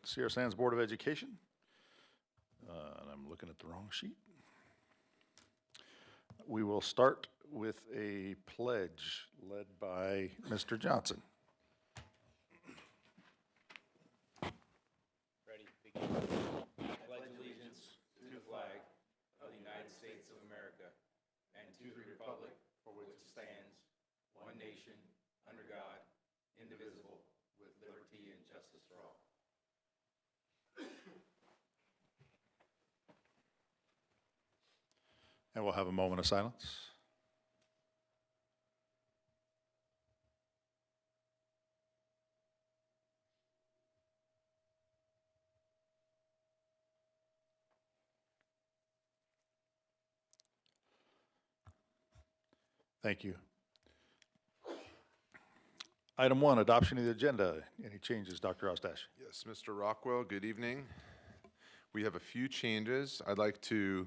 Sierra Sands Board of Education. And I'm looking at the wrong sheet. We will start with a pledge led by Mr. Johnson. Ready, begin. I pledge allegiance to the flag of the United States of America and to the republic for which it stands, one nation, under God, indivisible, with liberty and justice for all. And we'll have a moment of silence. Thank you. Item 1, adoption of the agenda. Any changes, Dr. Ostash? Yes, Mr. Rockwell, good evening. We have a few changes. I'd like to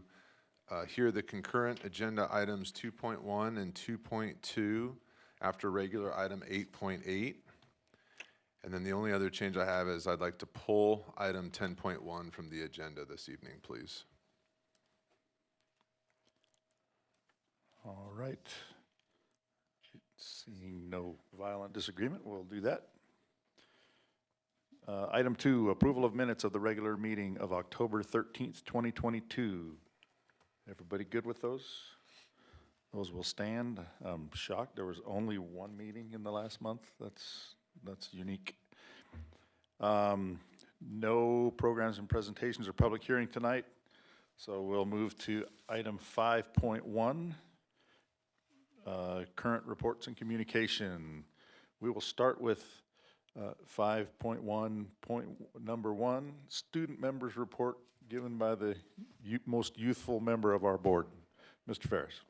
hear the concurrent agenda items 2.1 and 2.2 after regular item 8.8. And then the only other change I have is I'd like to pull item 10.1 from the agenda this evening, please. All right. Seeing no violent disagreement, we'll do that. Item 2, approval of minutes of the regular meeting of October 13th, 2022. Everybody good with those? Those will stand. I'm shocked there was only one meeting in the last month. That's unique. No programs and presentations or public hearing tonight. So we'll move to item 5.1. Current reports and communication. We will start with 5.1, number 1, student members report given by the most youthful member of our board, Mr. Ferris.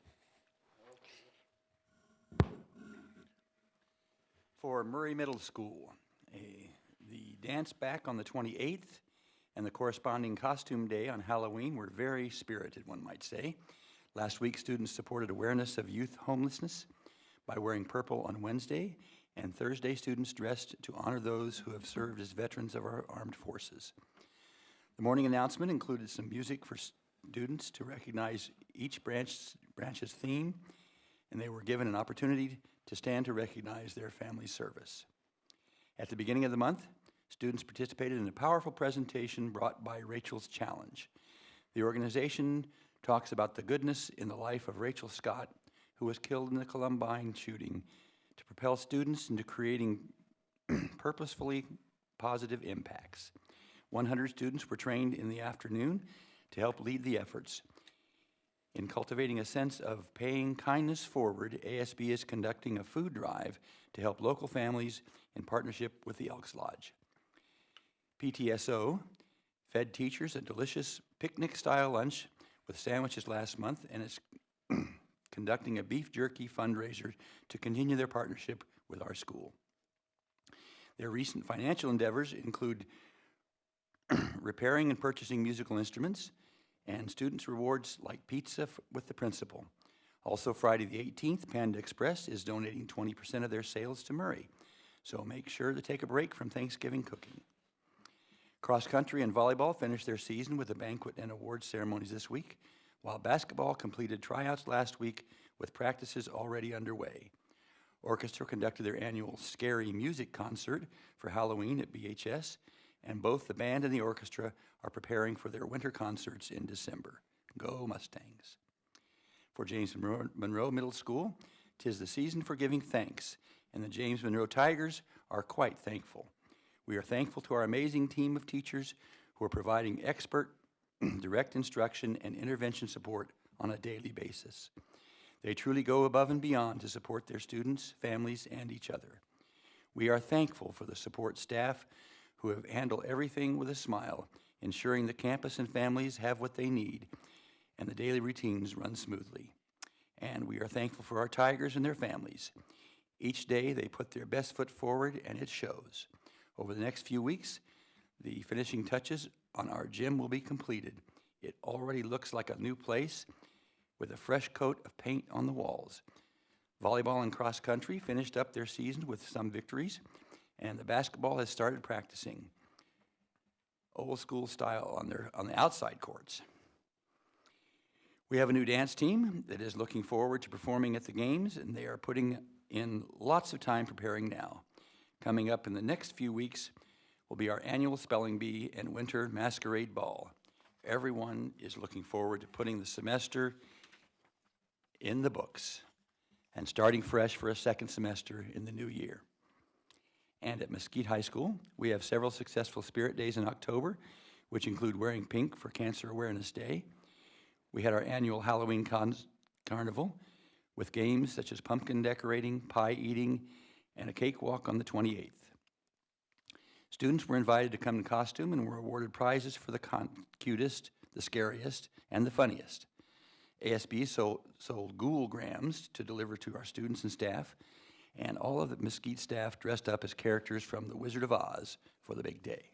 For Murray Middle School, the dance back on the 28th and the corresponding costume day on Halloween were very spirited, one might say. Last week, students supported awareness of youth homelessness by wearing purple on Wednesday, and Thursday, students dressed to honor those who have served as veterans of our armed forces. The morning announcement included some music for students to recognize each branch's theme, and they were given an opportunity to stand to recognize their family service. At the beginning of the month, students participated in a powerful presentation brought by Rachel's Challenge. The organization talks about the goodness in the life of Rachel Scott, who was killed in the Columbine shooting, to propel students into creating purposefully positive impacts. 100 students were trained in the afternoon to help lead the efforts. In cultivating a sense of paying kindness forward, ASB is conducting a food drive to help local families in partnership with the Elks Lodge. PTSO fed teachers a delicious picnic-style lunch with sandwiches last month, and is conducting a beef jerky fundraiser to continue their partnership with our school. Their recent financial endeavors include repairing and purchasing musical instruments, and students' rewards like pizza with the principal. Also, Friday the 18th, Panda Express is donating 20% of their sales to Murray, so make sure to take a break from Thanksgiving cooking. Cross country and volleyball finished their season with a banquet and awards ceremonies this week, while basketball completed tryouts last week with practices already underway. Orchestra conducted their annual Scary Music concert for Halloween at BHS, and both the band and the orchestra are preparing for their winter concerts in December. Go Mustangs. For James Monroe Middle School, 'tis the season for giving thanks, and the James Monroe Tigers are quite thankful. We are thankful to our amazing team of teachers who are providing expert, direct instruction and intervention support on a daily basis. They truly go above and beyond to support their students, families, and each other. We are thankful for the support staff who have handled everything with a smile, ensuring the campus and families have what they need and the daily routines run smoothly. And we are thankful for our Tigers and their families. Each day they put their best foot forward, and it shows. Over the next few weeks, the finishing touches on our gym will be completed. It already looks like a new place with a fresh coat of paint on the walls. Volleyball and cross country finished up their season with some victories, and the basketball has started practicing. old school style on the outside courts. We have a new dance team that is looking forward to performing at the games, and they are putting in lots of time preparing now. Coming up in the next few weeks will be our annual spelling bee and winter masquerade ball. Everyone is looking forward to putting the semester in the books and starting fresh for a second semester in the new year. And at Mesquite High School, we have several successful Spirit Days in October, which include wearing pink for Cancer Awareness Day. We had our annual Halloween carnival with games such as pumpkin decorating, pie eating, and a cakewalk on the 28th. Students were invited to come in costume and were awarded prizes for the cutest, the scariest, and the funniest. ASB sold ghoulgrams to deliver to our students and staff, and all of the Mesquite staff dressed up as characters from The Wizard of Oz for the big day.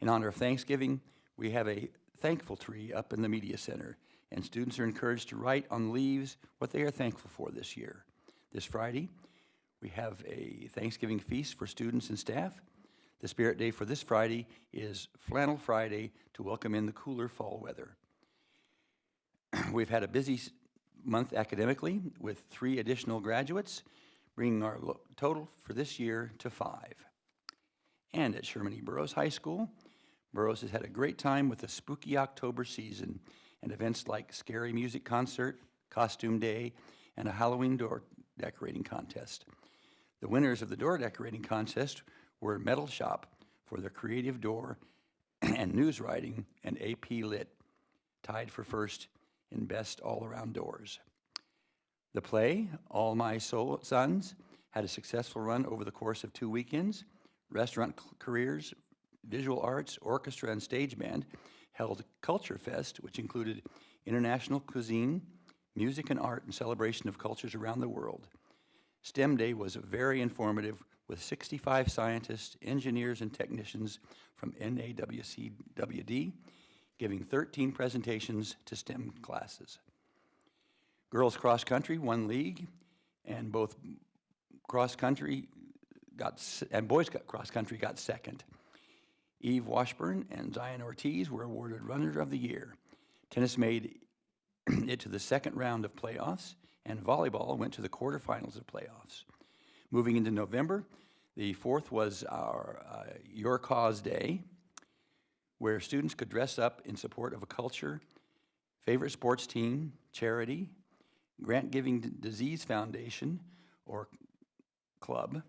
In honor of Thanksgiving, we have a thankful tree up in the Media Center, and students are encouraged to write on leaves what they are thankful for this year. This Friday, we have a Thanksgiving feast for students and staff. The Spirit Day for this Friday is Flannel Friday to welcome in the cooler fall weather. We've had a busy month academically with 3 additional graduates, bringing our total for this year to 5. And at Sherman E. Burroughs High School, Burroughs has had a great time with the spooky October season and events like Scary Music Concert, Costume Day, and a Halloween door decorating contest. The winners of the door decorating contest were Metal Shop for their creative door and news writing, and AP Lit, tied for first in best all-around doors. The play, All My Sons, had a successful run over the course of 2 weekends. Restaurant careers, visual arts, orchestra, and stage band held Culture Fest, which included international cuisine, music and art, and celebration of cultures around the world. STEM Day was very informative with 65 scientists, engineers, and technicians from NAWCWD giving 13 presentations to STEM classes. Girls cross country won league, and both cross country and boys cross country got second. Eve Washburn and Zion Ortiz were awarded Runner of the Year. Tennis made it to the second round of playoffs, and volleyball went to the quarterfinals of playoffs. Moving into November, the 4th was our Your Cause Day, where students could dress up in support of a culture, favorite sports team, charity, grant-giving disease foundation, or club.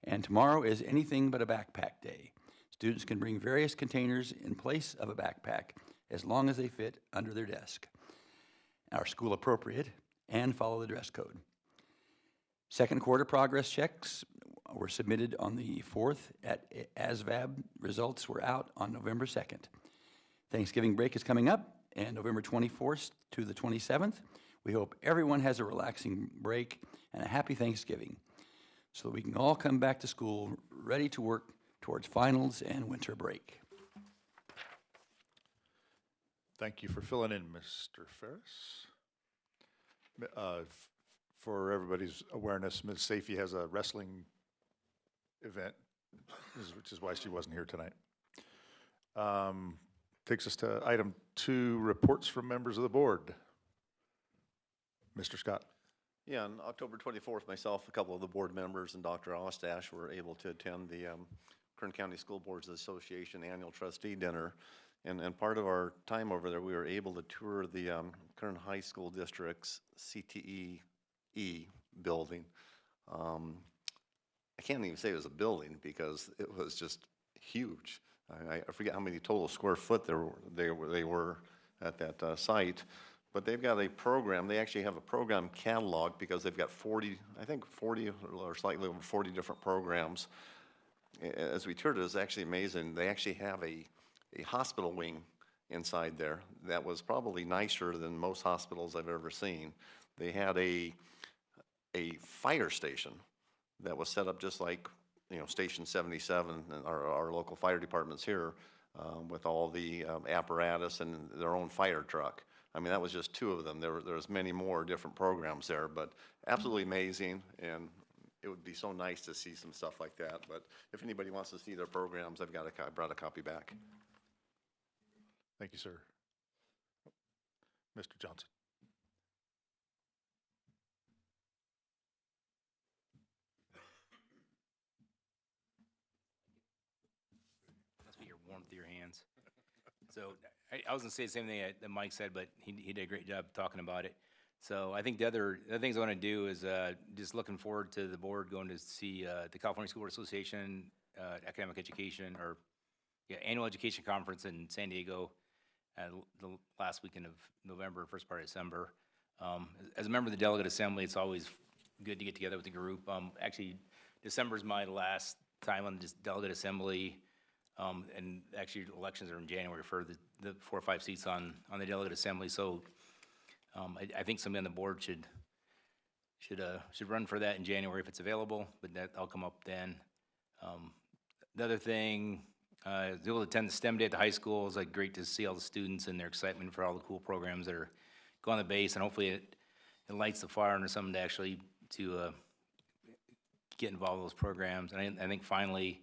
And tomorrow is Anything But a Backpack Day. Students can bring various containers in place of a backpack as long as they fit under their desk, are school appropriate, and follow the dress code. Second quarter progress checks were submitted on the 4th at ASVAB. Results were out on November 2nd. Thanksgiving break is coming up, and November 24th to the 27th. We hope everyone has a relaxing break and a happy Thanksgiving so that we can all come back to school ready to work towards finals and winter break. Thank you for filling in, Mr. Ferris. For everybody's awareness, Ms. Safey has a wrestling event, which is why she wasn't here tonight. Takes us to item 2, reports from members of the board. Mr. Scott. Yeah, on October 24th, myself, a couple of the board members, and Dr. Ostash were able to attend the Kern County School Boards Association annual trustee dinner. And part of our time over there, we were able to tour the Kern High School District's CTE building. I can't even say it was a building because it was just huge. I forget how many total square foot they were at that site. But they've got a program. They actually have a program catalog because they've got 40 or slightly over 40 different programs. As we toured, it was actually amazing. They actually have a hospital wing inside there that was probably nicer than most hospitals I've ever seen. They had a fire station that was set up just like, Station 77, our local fire departments here, with all the apparatus and their own fire truck. I mean, that was just 2 of them. There was many more different programs there, but absolutely amazing, and it would be so nice to see some stuff like that. But if anybody wants to see their programs, I brought a copy back. Thank you, sir. Mr. Johnson. Must be your warmth of your hands. So I was gonna say the same thing that Mike said, but he did a great job talking about it. So I think the other things I want to do is just looking forward to the board going to see the California School Board Association Academic Education Annual Education Conference in San Diego the last weekend of November, first part of December. As a member of the Delegate Assembly, it's always good to get together with the group. Actually, December's my last time on this Delegate Assembly. And actually, elections are in January for the 4 or 5 seats on the Delegate Assembly. So I think somebody on the board should run for that in January if it's available, but that'll come up then. The other thing, to be able to attend the STEM Day at the high school is like great to see all the students and their excitement for all the cool programs that are going on the base, and hopefully it lights the fire under someone to actually get involved in those programs. And I think finally,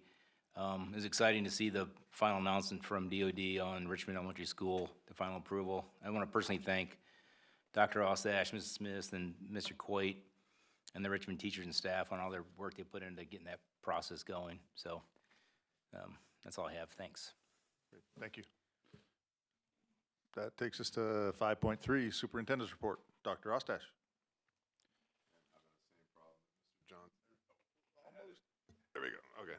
it was exciting to see the final announcement from DOD on Richmond Elementary School, the final approval. I want to personally thank Dr. Ostash, Mrs. Smith, and Mr. Coit, and the Richmond teachers and staff on all their work they put into getting that process going. So that's all I have. Thanks. Great. Thank you. That takes us to 5.3, Superintendent's Report. Dr. Ostash. There we go. Okay.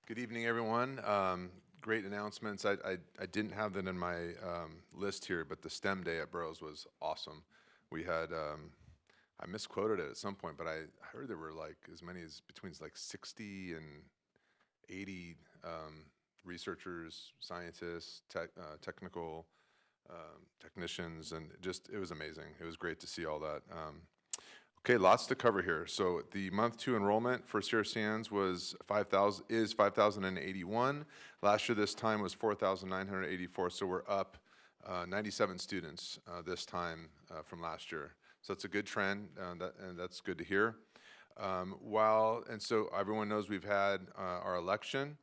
Good evening, everyone. Great announcements. I didn't have that in my list here, but the STEM Day at Burroughs was awesome. We had, I misquoted it at some point, but I heard there were like as many as between like 60 and 80 researchers, scientists, technical technicians, and just, it was amazing. It was great to see all that. Okay, lots to cover here. So the month 2 enrollment for Sierra Sands was 5,081. Last year this time was 4,984. So we're up 97 students this time from last year. So that's a good trend, and that's good to hear. And so everyone knows we've had our election,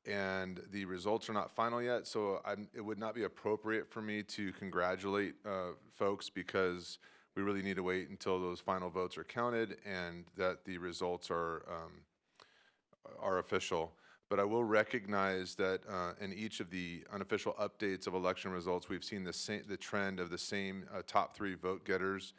and the results are not final yet. So it would not be appropriate for me to congratulate folks, because we really need to wait until those final votes are counted and that the results are official. But I will recognize that in each of the unofficial updates of election results, we've seen the trend of the same top 3 vote getters.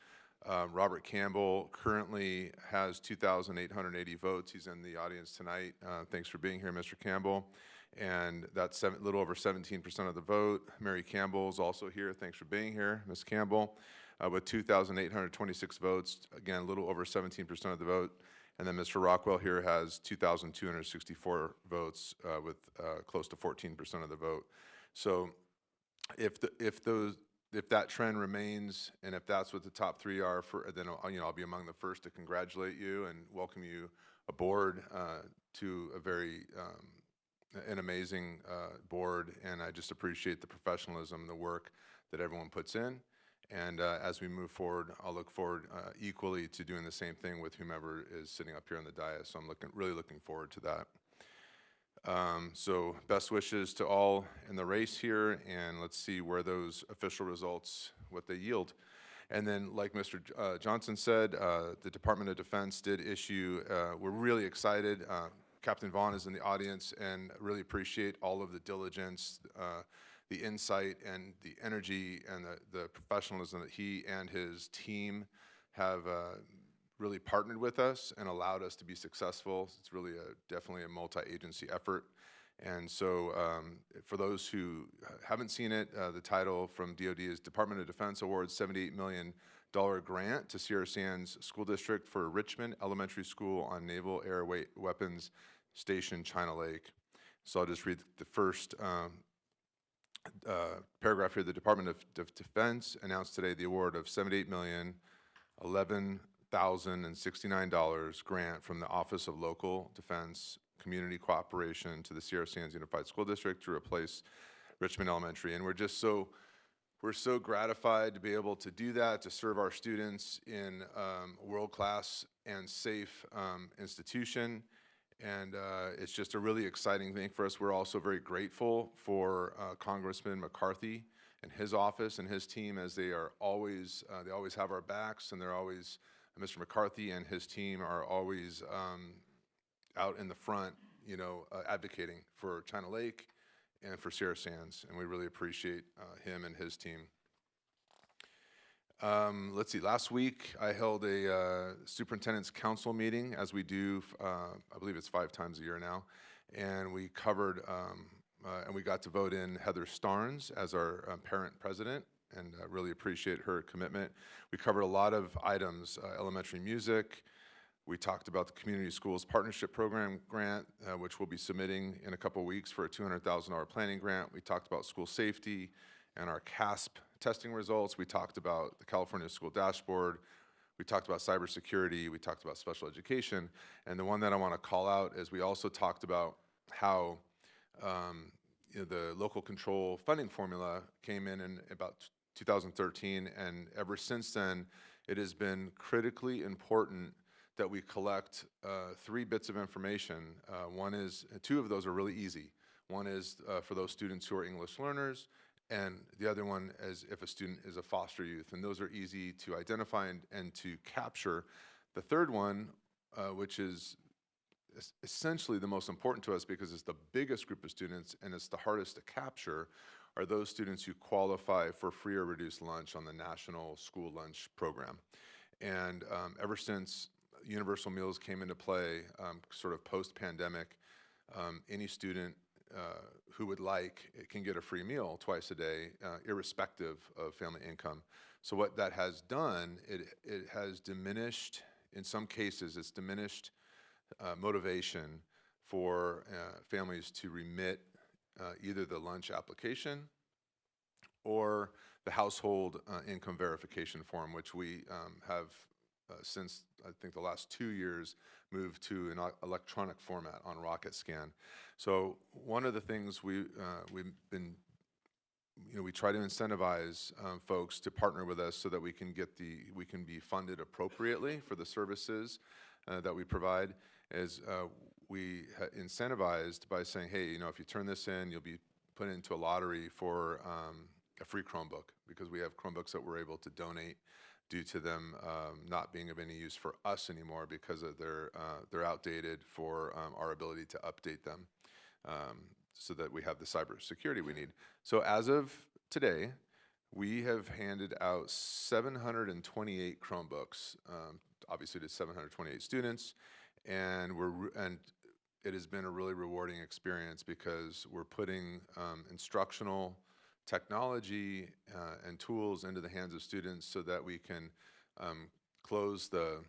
Robert Campbell currently has 2,880 votes. He's in the audience tonight. Thanks for being here, Mr. Campbell. And that's a little over 17% of the vote. Mary Campbell is also here. Thanks for being here, Ms. Campbell. With 2,826 votes, again, a little over 17% of the vote. And then Mr. Rockwell here has 2,264 votes with close to 14% of the vote. So if that trend remains, and if that's what the top 3 are, then I'll be among the first to congratulate you and welcome you aboard to an amazing board. And I just appreciate the professionalism, the work that everyone puts in. And as we move forward, I'll look forward equally to doing the same thing with whomever is sitting up here on the dais. So I'm really looking forward to that. So best wishes to all in the race here, and let's see where those official results, what they yield. And then, like Mr. Johnson said, the Department of Defense did issue, we're really excited. Captain Vaughn is in the audience, and really appreciate all of the diligence, the insight and the energy and the professionalism that he and his team have really partnered with us and allowed us to be successful. It's really definitely a multi-agency effort. And so for those who haven't seen it, the title from DOD is Department of Defense awards $78 million grant to Sierra Sands School District for Richmond Elementary School on Naval Air Weapons Station, China Lake. So I'll just read the first paragraph here. The Department of Defense announced today the award of $78,011,069 grant from the Office of Local Defense Community Cooperation to the Sierra Sands Unified School District to replace Richmond Elementary. And we're so gratified to be able to do that, to serve our students in a world-class and safe institution. And it's just a really exciting thing for us. We're also very grateful for Congressman McCarthy and his office and his team, as they always have our backs, and they're always, Mr. McCarthy and his team are always out in the front, advocating for China Lake and for Sierra Sands, and we really appreciate him and his team. Let's see, last week I held a superintendent's council meeting, as we do, I believe it's 5 times a year now, and we covered, and we got to vote in Heather Starnes as our parent president, and really appreciate her commitment. We covered a lot of items, elementary music. We talked about the Community Schools Partnership Program grant, which we'll be submitting in a couple weeks for a $200,000 planning grant. We talked about school safety and our CASP testing results. We talked about the California School Dashboard. We talked about cybersecurity. We talked about special education. And the one that I want to call out is we also talked about how the local control funding formula came in about 2013, and ever since then, it has been critically important that we collect 3 bits of information. Two of those are really easy. One is for those students who are English learners, and the other one is if a student is a foster youth, and those are easy to identify and to capture. The third one, which is essentially the most important to us because it's the biggest group of students and it's the hardest to capture, are those students who qualify for free or reduced lunch on the National School Lunch Program. And ever since universal meals came into play, sort of post-pandemic, any student who would like can get a free meal twice a day, irrespective of family income. So what that has done, it has diminished, in some cases, it's diminished motivation for families to remit either the lunch application or the household income verification form, which we have since I think the last 2 years moved to an electronic format on Rocket Scan. So one of the things we've been, we try to incentivize folks to partner with us so that we can be funded appropriately for the services that we provide. As we incentivized by saying, hey, if you turn this in, you'll be put into a lottery for a free Chromebook, because we have Chromebooks that we're able to donate due to them not being of any use for us anymore because of they're outdated for our ability to update them, so that we have the cybersecurity we need. So as of today, we have handed out 728 Chromebooks, obviously to 728 students, and it has been a really rewarding experience because we're putting instructional technology and tools into the hands of students so that we can close the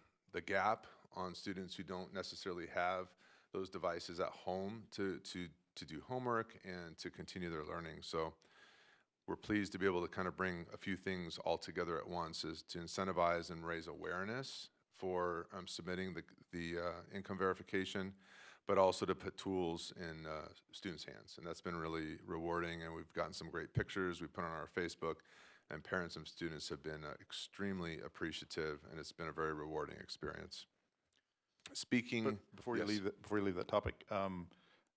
gap on students who don't necessarily have those devices at home to do homework and to continue their learning. So we're pleased to be able to kind of bring a few things all together at once, is to incentivize and raise awareness for submitting the income verification, but also to put tools in students' hands. And that's been really rewarding, and we've gotten some great pictures we put on our Facebook, and parents and students have been extremely appreciative, and it's been a very rewarding experience. Speaking, But before you leave that topic,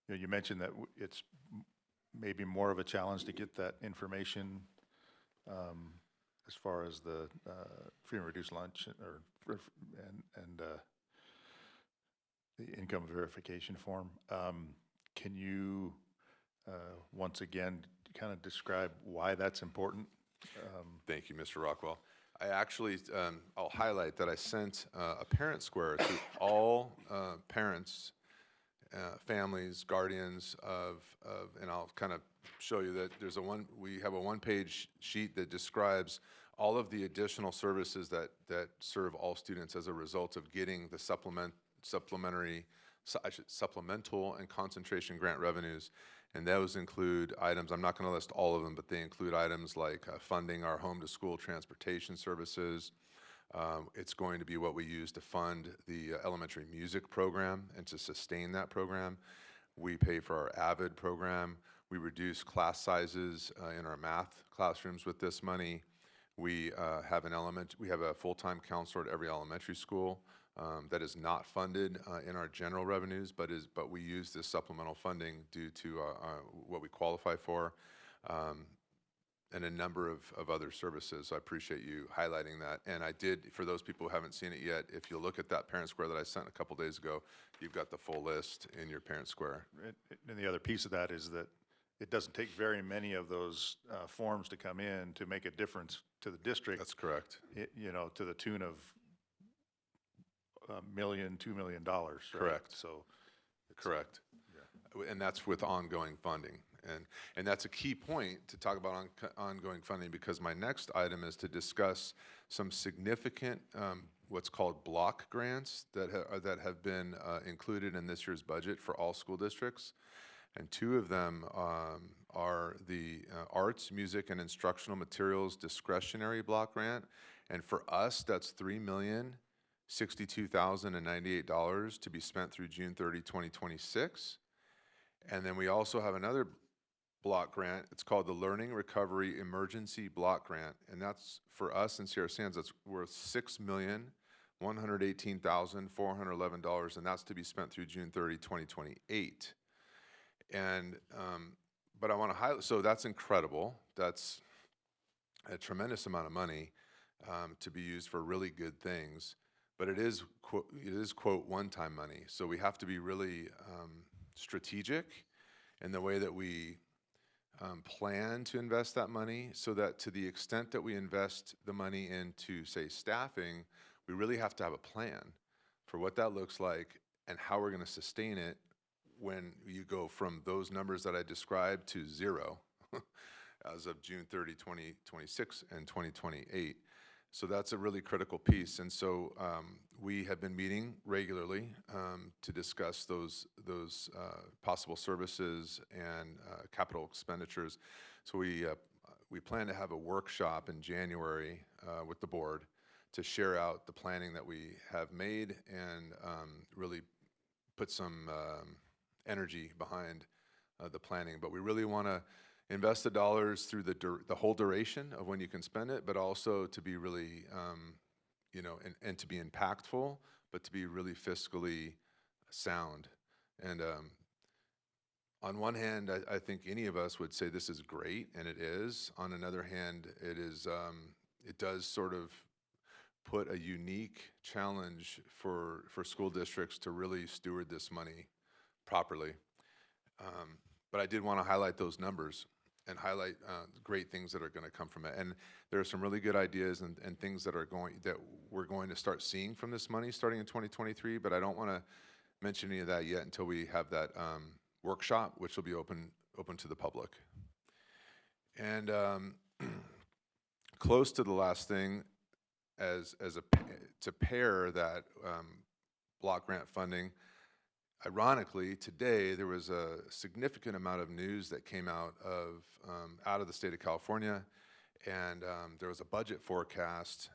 you mentioned that it's maybe more of a challenge to get that information as far as the free and reduced lunch and the income verification form. Can you once again kind of describe why that's important? Thank you, Mr. Rockwell. I actually, I'll highlight that I sent a parent square to all parents, families, guardians and I'll kind of show you that we have a one-page sheet that describes all of the additional services that serve all students as a result of getting the supplemental and concentration grant revenues. And those include items, I'm not going to list all of them, but they include items like funding our home-to-school transportation services. It's going to be what we use to fund the elementary music program and to sustain that program. We pay for our AVID program. We reduce class sizes in our math classrooms with this money. We have a full-time counselor at every elementary school. that is not funded in our general revenues, but we use this supplemental funding due to what we qualify for, and a number of other services. So I appreciate you highlighting that. And I did, for those people who haven't seen it yet, if you look at that parent square that I sent a couple days ago, you've got the full list in your parent square. And the other piece of that is that it doesn't take very many of those forms to come in to make a difference to the district. That's correct. You know, to the tune of $1 million, $2 million. Right? Correct. So, Correct. And that's with ongoing funding. And that's a key point to talk about ongoing funding, because my next item is to discuss some significant what's called block grants that have been included in this year's budget for all school districts. And two of them are the Arts, Music, and Instructional Materials Discretionary Block Grant. And for us, that's $3,062,098 to be spent through June 30, 2026. And then we also have another block grant. It's called the Learning Recovery Emergency Block Grant. And that's, for us in Sierra Sands, that's worth $6,118,411, and that's to be spent through June 30, 2028. And, but I want to highlight, so that's incredible. That's a tremendous amount of money to be used for really good things. But it is, quote, one-time money. So we have to be really strategic in the way that we plan to invest that money, so that to the extent that we invest the money into, say, staffing, we really have to have a plan for what that looks like and how we're going to sustain it when you go from those numbers that I described to zero as of June 30, 2026 and 2028. So that's a really critical piece. And so we have been meeting regularly to discuss those possible services and capital expenditures. So we plan to have a workshop in January with the board to share out the planning that we have made and really put some energy behind the planning. But we really want to invest the dollars through the whole duration of when you can spend it, but also to be really, you know, and to be impactful, but to be really fiscally sound. And on one hand, I think any of us would say this is great, and it is. On another hand, it does sort of put a unique challenge for school districts to really steward this money properly. But I did want to highlight those numbers and highlight great things that are going to come from it. And there are some really good ideas and things that we're going to start seeing from this money starting in 2023, but I don't want to mention any of that yet until we have that workshop, which will be open to the public. And close to the last thing, to pair that block grant funding, ironically, today there was a significant amount of news that came out of the state of California, and there was a budget forecast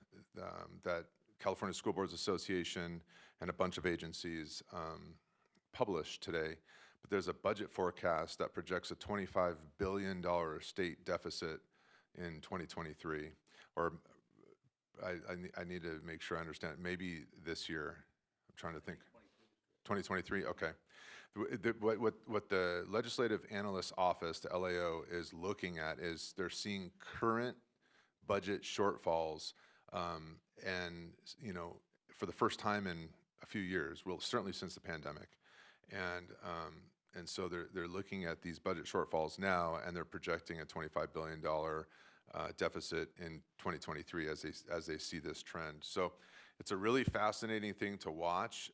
that California School Boards Association and a bunch of agencies published today. But there's a budget forecast that projects a $25 billion state deficit in 2023, or I need to make sure I understand, maybe this year. I'm trying to think. 2023, okay. What the Legislative Analyst Office, the LAO, is looking at is they're seeing current budget shortfalls, and you know, for the first time in a few years, well, certainly since the pandemic, and so they're looking at these budget shortfalls now, and they're projecting a $25 billion deficit in 2023 as they see this trend. So it's a really fascinating thing to watch.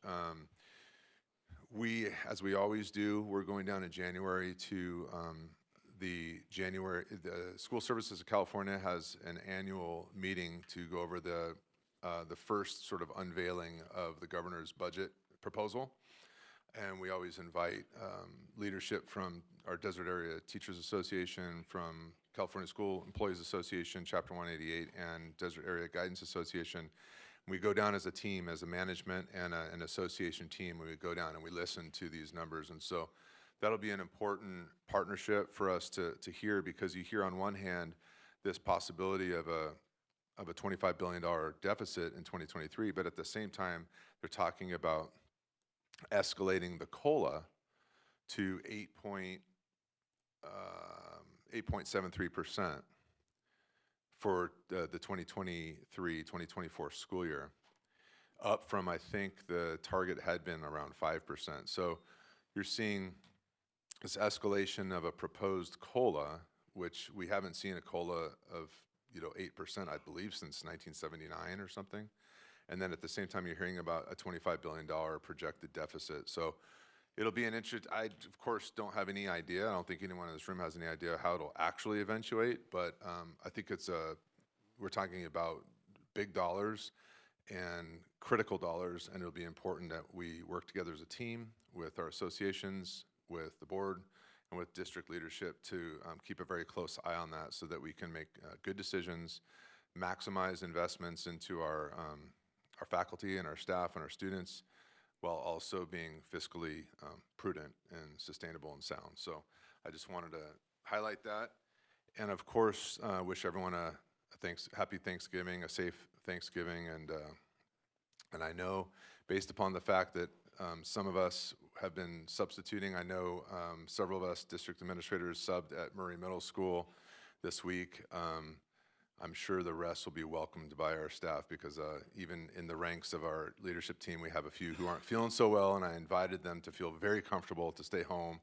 As we always do, we're going down in January to the School Services of California has an annual meeting to go over the first sort of unveiling of the governor's budget proposal. And we always invite leadership from our Desert Area Teachers Association, from California School Employees Association, Chapter 188, and Desert Area Guidance Association. We go down as a team, as a management and an association team, and we go down and we listen to these numbers. And so that'll be an important partnership for us to hear, because you hear on one hand this possibility of of a $25 billion deficit in 2023, but at the same time, they're talking about escalating the COLA to 8.73% for the 2023-2024 school year, up from, I think, the target had been around 5%. So you're seeing this escalation of a proposed COLA, which we haven't seen a COLA of 8%, I believe, since 1979 or something. And then at the same time, you're hearing about a $25 billion projected deficit. So it'll be an interest. I, of course, don't have any idea. I don't think anyone in this room has any idea how it'll actually eventuate. But I think we're talking about big dollars and critical dollars, and it'll be important that we work together as a team with our associations, with the board, and with district leadership to keep a very close eye on that so that we can make good decisions, maximize investments into our faculty and our staff and our students, while also being fiscally prudent and sustainable and sound. So I just wanted to highlight that. And of course, wish everyone a happy Thanksgiving, a safe Thanksgiving. And I know, based upon the fact that some of us have been substituting, I know several of us district administrators subbed at Murray Middle School this week. I'm sure the rest will be welcomed by our staff because even in the ranks of our leadership team, we have a few who aren't feeling so well, and I invited them to feel very comfortable to stay home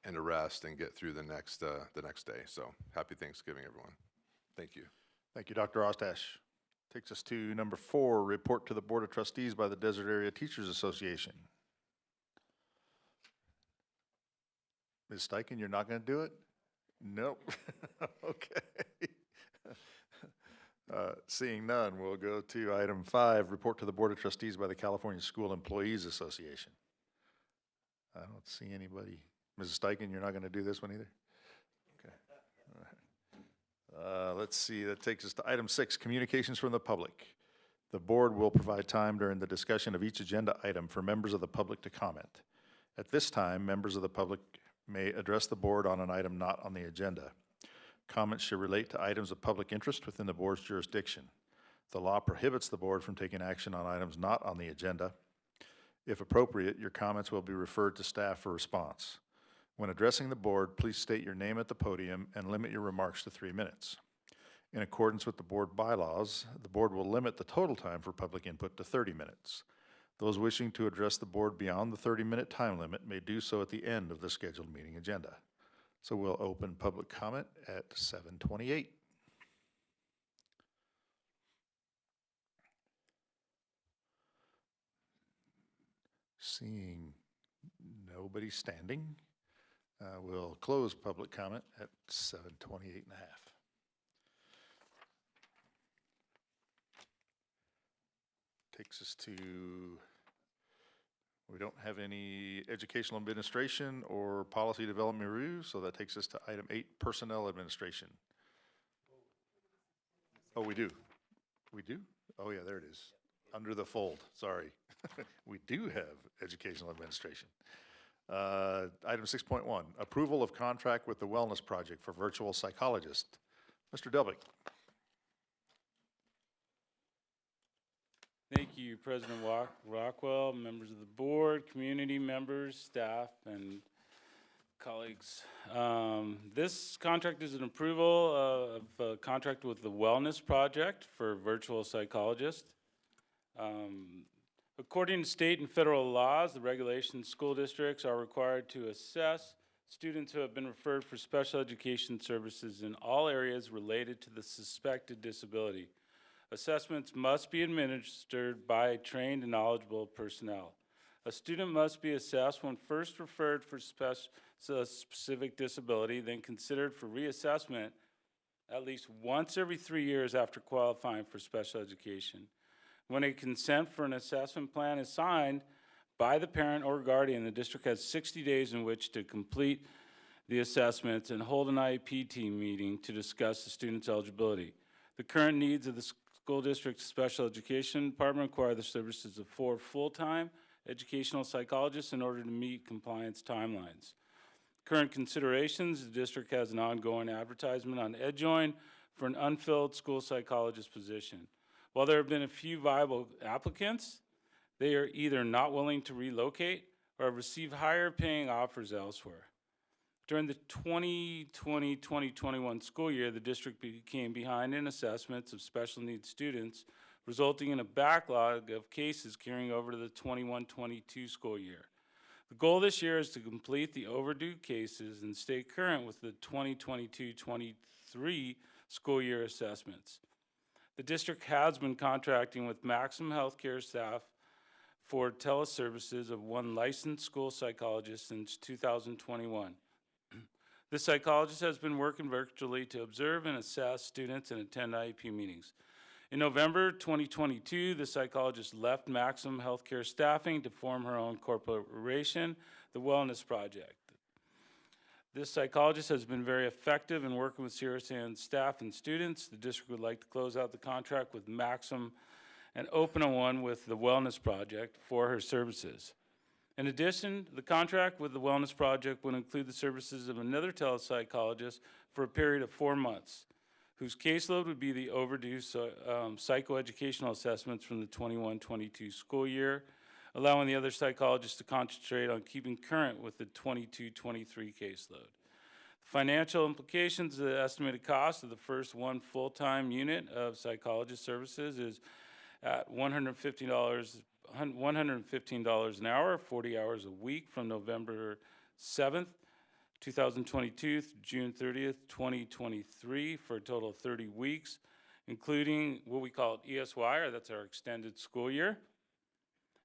and to rest and get through the next day. So happy Thanksgiving, everyone. Thank you. Thank you, Dr. Ostash. Takes us to number 4, report to the Board of Trustees by the Desert Area Teachers Association. Ms. Steichen, you're not going to do it? Nope. Okay. Seeing none, we'll go to item 5, report to the Board of Trustees by the California School Employees Association. I don't see anybody. Mrs. Steichen, you're not going to do this one either? Okay. All right. Let's see, that takes us to item 6, communications from the public. The board will provide time during the discussion of each agenda item for members of the public to comment. At this time, members of the public may address the board on an item not on the agenda. Comments should relate to items of public interest within the board's jurisdiction. The law prohibits the board from taking action on items not on the agenda. If appropriate, your comments will be referred to staff for response. When addressing the board, please state your name at the podium and limit your remarks to 3 minutes. In accordance with the board bylaws, the board will limit the total time for public input to 30 minutes. Those wishing to address the board beyond the 30-minute time limit may do so at the end of the scheduled meeting agenda. So we'll open public comment at 7:28. Seeing nobody standing, we'll close public comment at 7:28 and a half. Takes us to, we don't have any educational administration or policy development review, so that takes us to item 8, personnel administration. Oh, we do? We do? Oh yeah, there it is. Under the fold, sorry. We do have educational administration. Item 6.1, approval of contract with the Wellness Project for virtual psychologist. Mr. Delvick. Thank you, President Rockwell, members of the board, community members, staff, and colleagues. This contract is an approval of a contract with the Wellness Project for virtual psychologists. According to state and federal laws, the regulations, school districts are required to assess students who have been referred for special education services in all areas related to the suspected disability. Assessments must be administered by trained and knowledgeable personnel. A student must be assessed when first referred for specific disability, then considered for reassessment at least once every 3 years after qualifying for special education. When a consent for an assessment plan is signed by the parent or guardian, the district has 60 days in which to complete the assessments and hold an IEP team meeting to discuss the student's eligibility. The current needs of the school district's special education department require the services of 4 full-time educational psychologists in order to meet compliance timelines. Current considerations, the district has an ongoing advertisement on EdJoin for an unfilled school psychologist position. While there have been a few viable applicants, they are either not willing to relocate or have received higher paying offers elsewhere. During the 2020-2021 school year, the district became behind in assessments of special needs students, resulting in a backlog of cases carrying over to the 21-22 school year. The goal this year is to complete the overdue cases and stay current with the 2022-23 school year assessments. The district has been contracting with Maximum Healthcare staff for teleservices of one licensed school psychologist since 2021. This psychologist has been working virtually to observe and assess students and attend IEP meetings. In November 2022, the psychologist left Maximum Healthcare staffing to form her own corporation, the Wellness Project. This psychologist has been very effective in working with Sierra Sands staff and students. The district would like to close out the contract with Maxim and open a one with the Wellness Project for her services. In addition, the contract with the Wellness Project would include the services of another telepsychologist for a period of 4 months, whose caseload would be the overdue psychoeducational assessments from the 21-22 school year, allowing the other psychologists to concentrate on keeping current with the 22-23 caseload. Financial implications of the estimated cost of the first one full-time unit of psychologist services is at $115 an hour, 40 hours a week from November 7th, 2022 through June 30th, 2023 for a total of 30 weeks, including what we call ESY, or that's our extended school year,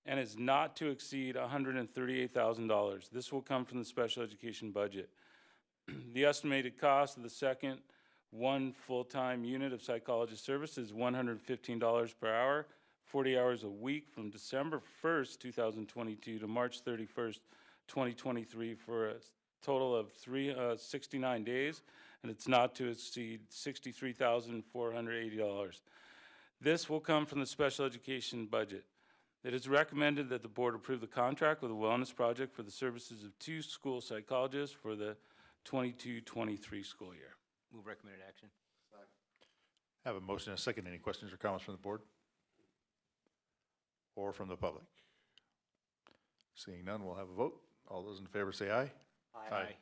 and is not to exceed $138,000. This will come from the special education budget. The estimated cost of the second one full-time unit of psychologist service is $115 per hour, 40 hours a week from December 1st, 2022 to March 31st, 2023 for a total of 69 days, and it's not to exceed $63,480. This will come from the special education budget. It is recommended that the board approve the contract with the Wellness Project for the services of 2 school psychologists for the 22-23 school year. Move recommended action. Have a motion and a second. Any questions or comments from the board? Or from the public? Seeing none, we'll have a vote. All those in favor say aye. Aye.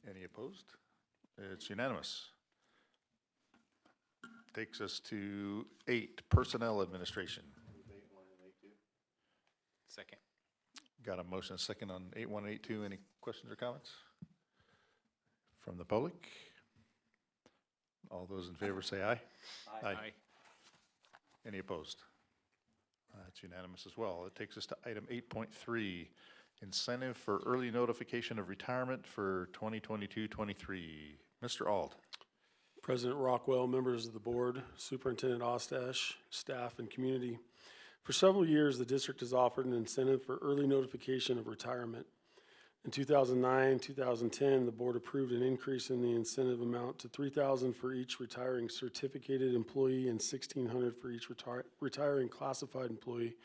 Any opposed? It's unanimous. Takes us to 8, Personnel Administration. Second. Got a motion and a second on 8.1 and 8.2. Any questions or comments? From the public? All those in favor say aye. Aye. Any opposed? That's unanimous as well. It takes us to item 8.3, Incentive for Early Notification of Retirement for 2022-23. Mr. Auld. President Rockwell, members of the board, Superintendent Ostash, staff, and community. For several years, the district has offered an incentive for early notification of retirement. In 2009, 2010, the board approved an increase in the incentive amount to $3,000 for each retiring certificated employee and $1,600 for each retiring classified employee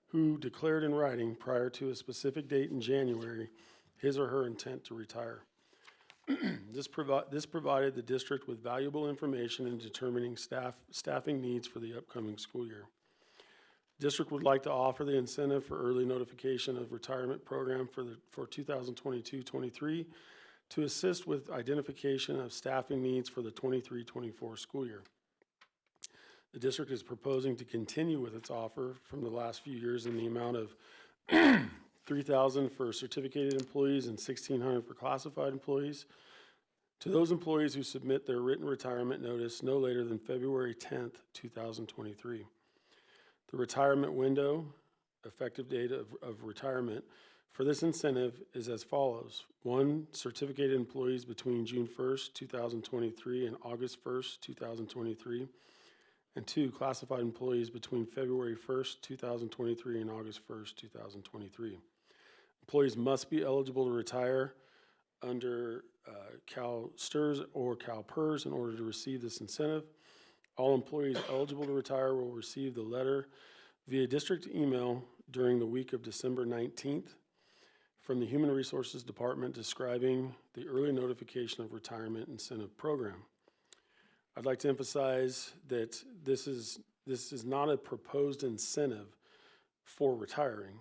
who declared in writing prior to a specific date in January his or her intent to retire. This provided the district with valuable information in determining staffing needs for the upcoming school year. District would like to offer the incentive for early notification of retirement program for 2022-23 to assist with identification of staffing needs for the 23-24 school year. The district is proposing to continue with its offer from the last few years in the amount of $3,000 for certificated employees and $1,600 for classified employees to those employees who submit their written retirement notice no later than February 10th, 2023. The retirement window, effective date of retirement for this incentive is as follows. 1, certificated employees between June 1st, 2023 and August 1st, 2023. And 2, classified employees between February 1st, 2023 and August 1st, 2023. Employees must be eligible to retire under Cal STRS or Cal PERS in order to receive this incentive. All employees eligible to retire will receive the letter via district email during the week of December 19th from the Human Resources Department describing the early notification of retirement incentive program. I'd like to emphasize that this is not a proposed incentive for retiring.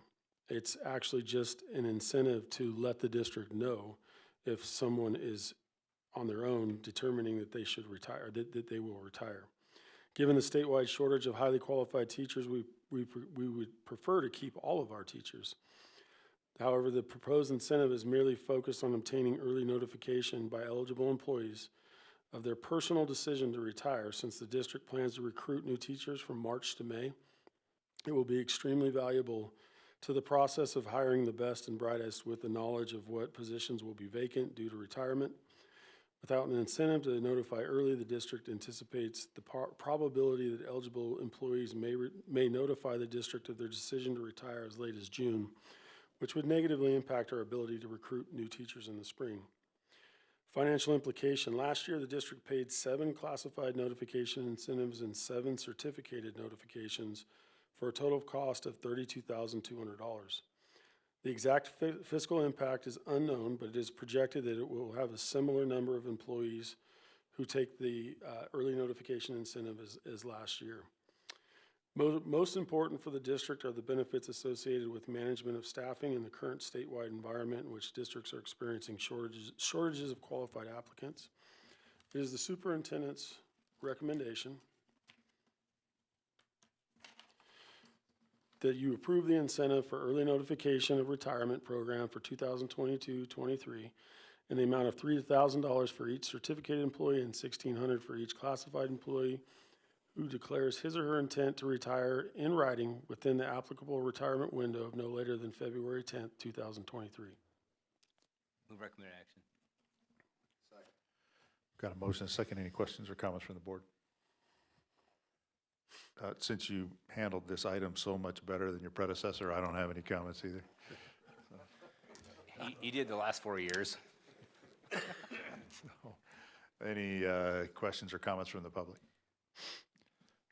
It's actually just an incentive to let the district know if someone is on their own determining that they should retire, that they will retire. Given the statewide shortage of highly qualified teachers, we would prefer to keep all of our teachers. However, the proposed incentive is merely focused on obtaining early notification by eligible employees of their personal decision to retire. Since the district plans to recruit new teachers from March to May, it will be extremely valuable to the process of hiring the best and brightest with the knowledge of what positions will be vacant due to retirement. Without an incentive to notify early, the district anticipates the probability that eligible employees may notify the district of their decision to retire as late as June, which would negatively impact our ability to recruit new teachers in the spring. Financial implication. Last year, the district paid 7 classified notification incentives and 7 certificated notifications for a total cost of $32,200. The exact fiscal impact is unknown, but it is projected that it will have a similar number of employees who take the early notification incentive as last year. Most important for the district are the benefits associated with management of staffing in the current statewide environment in which districts are experiencing shortages of qualified applicants. It is the superintendent's recommendation that you approve the incentive for early notification of retirement program for 2022-23 in the amount of $3,000 for each certificated employee and $1,600 for each classified employee who declares his or her intent to retire in writing within the applicable retirement window of no later than February 10th, 2023. Move recommended action. Got a motion and a second. Any questions or comments from the board? Since you handled this item so much better than your predecessor, I don't have any comments either. He did the last 4 years. Any questions or comments from the public?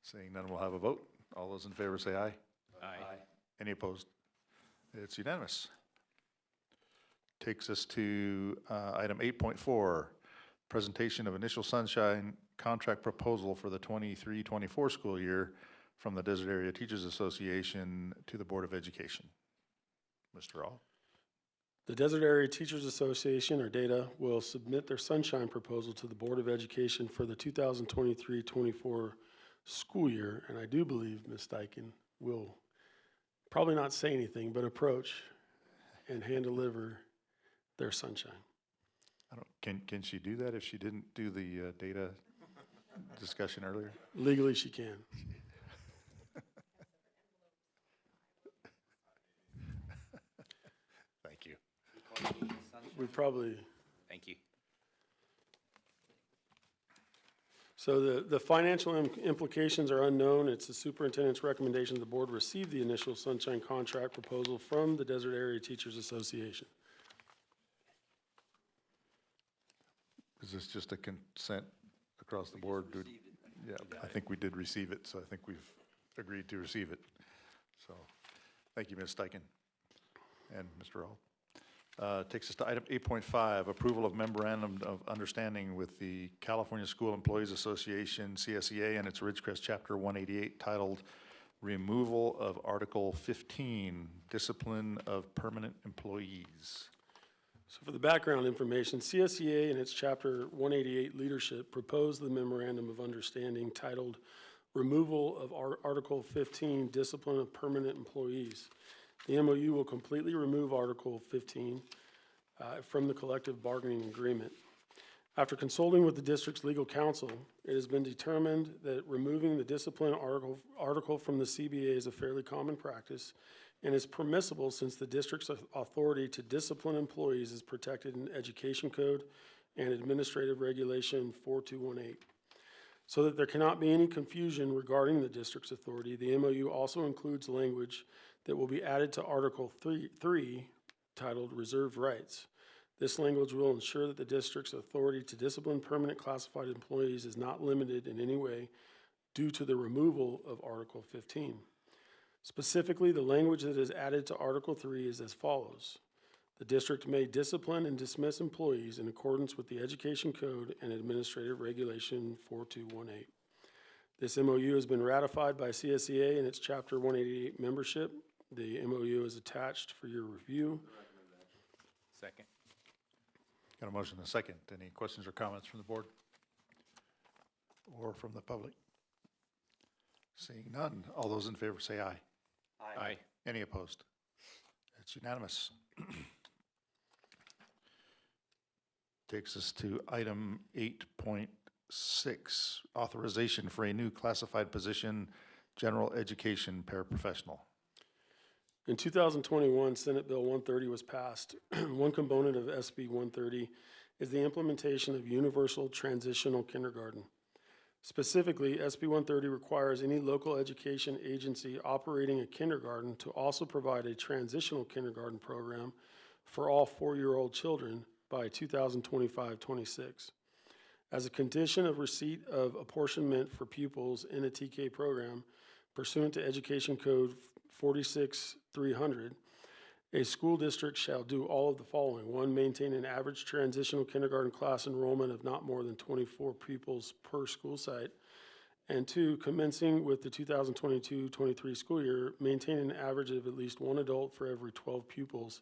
Seeing none, we'll have a vote. All those in favor say aye. Aye. Any opposed? It's unanimous. Takes us to item 8.4, presentation of initial sunshine contract proposal for the 23-24 school year from the Desert Area Teachers Association to the Board of Education. Mr. All. The Desert Area Teachers Association, or DATA, will submit their sunshine proposal to the Board of Education for the 2023-24 school year, and I do believe Ms. Steichen will probably not say anything, but approach and hand deliver their sunshine. Can she do that if she didn't do the data discussion earlier? Legally, she can. Thank you. We probably. Thank you. So the financial implications are unknown. It's the superintendent's recommendation the board receive the initial sunshine contract proposal from the Desert Area Teachers Association. Is this just a consent across the board? Yeah, I think we did receive it, so I think we've agreed to receive it. So, thank you, Ms. Steichen and Mr. All. Takes us to item 8.5, approval of memorandum of understanding with the California School Employees Association, CSEA, and its Ridgecrest Chapter 188 titled Removal of Article 15, Discipline of Permanent Employees. So for the background information, CSEA and its Chapter 188 leadership proposed the memorandum of understanding titled Removal of Article 15, Discipline of Permanent Employees. The MOU will completely remove Article 15 from the collective bargaining agreement. After consulting with the district's legal counsel, it has been determined that removing the discipline article from the CBA is a fairly common practice and is permissible since the district's authority to discipline employees is protected in Education Code and Administrative Regulation 4218. So that there cannot be any confusion regarding the district's authority, the MOU also includes language that will be added to Article 3 titled Reserved Rights. This language will ensure that the district's authority to discipline permanent classified employees is not limited in any way due to the removal of Article 15. Specifically, the language that is added to Article 3 is as follows. The district may discipline and dismiss employees in accordance with the Education Code and Administrative Regulation 4218. This MOU has been ratified by CSEA and its Chapter 188 membership. The MOU is attached for your review. Second. Got a motion and a second. Any questions or comments from the board? Or from the public? Seeing none, all those in favor say aye. Aye. Any opposed? It's unanimous. Takes us to item 8.6, authorization for a new classified position, general education paraprofessional. In 2021, Senate Bill 130 was passed. One component of SB 130 is the implementation of universal transitional kindergarten. Specifically, SB 130 requires any local education agency operating a kindergarten to also provide a transitional kindergarten program for all 4-year-old children by 2025-26. As a condition of receipt of apportionment for pupils in a TK program, pursuant to Education Code 46-300, a school district shall do all of the following. 1, maintain an average transitional kindergarten class enrollment of not more than 24 pupils per school site. And 2, commencing with the 2022-23 school year, maintain an average of at least 1 adult for every 12 pupils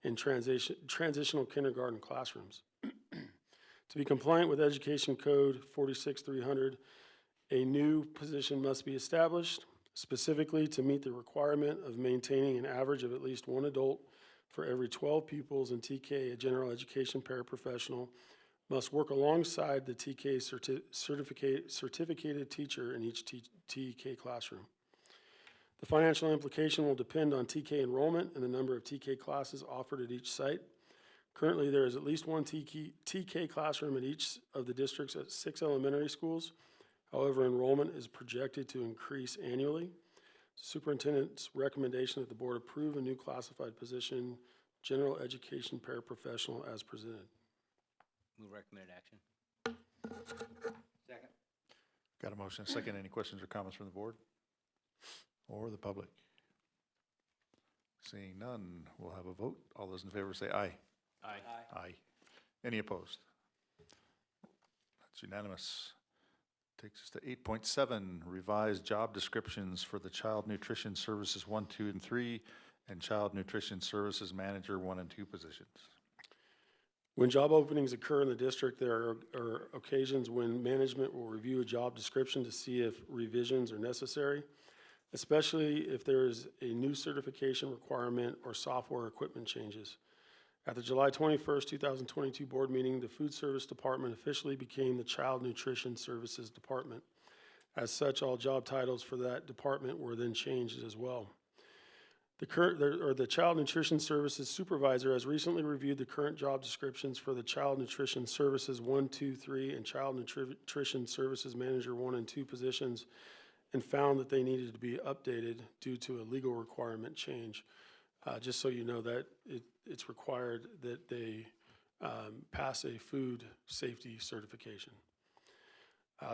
in transitional kindergarten classrooms. To be compliant with Education Code 46-300, a new position must be established, specifically to meet the requirement of maintaining an average of at least 1 adult for every 12 pupils in TK. A general education paraprofessional must work alongside the TK certificated teacher in each TK classroom. The financial implication will depend on TK enrollment and the number of TK classes offered at each site. Currently, there is at least 1 TK classroom at each of the district's 6 elementary schools. However, enrollment is projected to increase annually. Superintendent's recommendation that the board approve a new classified position, general education paraprofessional, as presented. Move recommended action. Second. Got a motion and a second. Any questions or comments from the board? Or the public? Seeing none, we'll have a vote. All those in favor say aye. Aye. Aye. Any opposed? That's unanimous. Takes us to 8.7, revised job descriptions for the Child Nutrition Services 1, 2, and 3, and Child Nutrition Services Manager 1 and 2 positions. When job openings occur in the district, there are occasions when management will review a job description to see if revisions are necessary, especially if there is a new certification requirement or software equipment changes. At the July 21st, 2022 board meeting, the Food Service Department officially became the Child Nutrition Services Department. As such, all job titles for that department were then changed as well. The Child Nutrition Services Supervisor has recently reviewed the current job descriptions for the Child Nutrition Services 1, 2, 3, and Child Nutrition Services Manager 1 and 2 positions, and found that they needed to be updated due to a legal requirement change. Just so you know that it's required that they pass a food safety certification.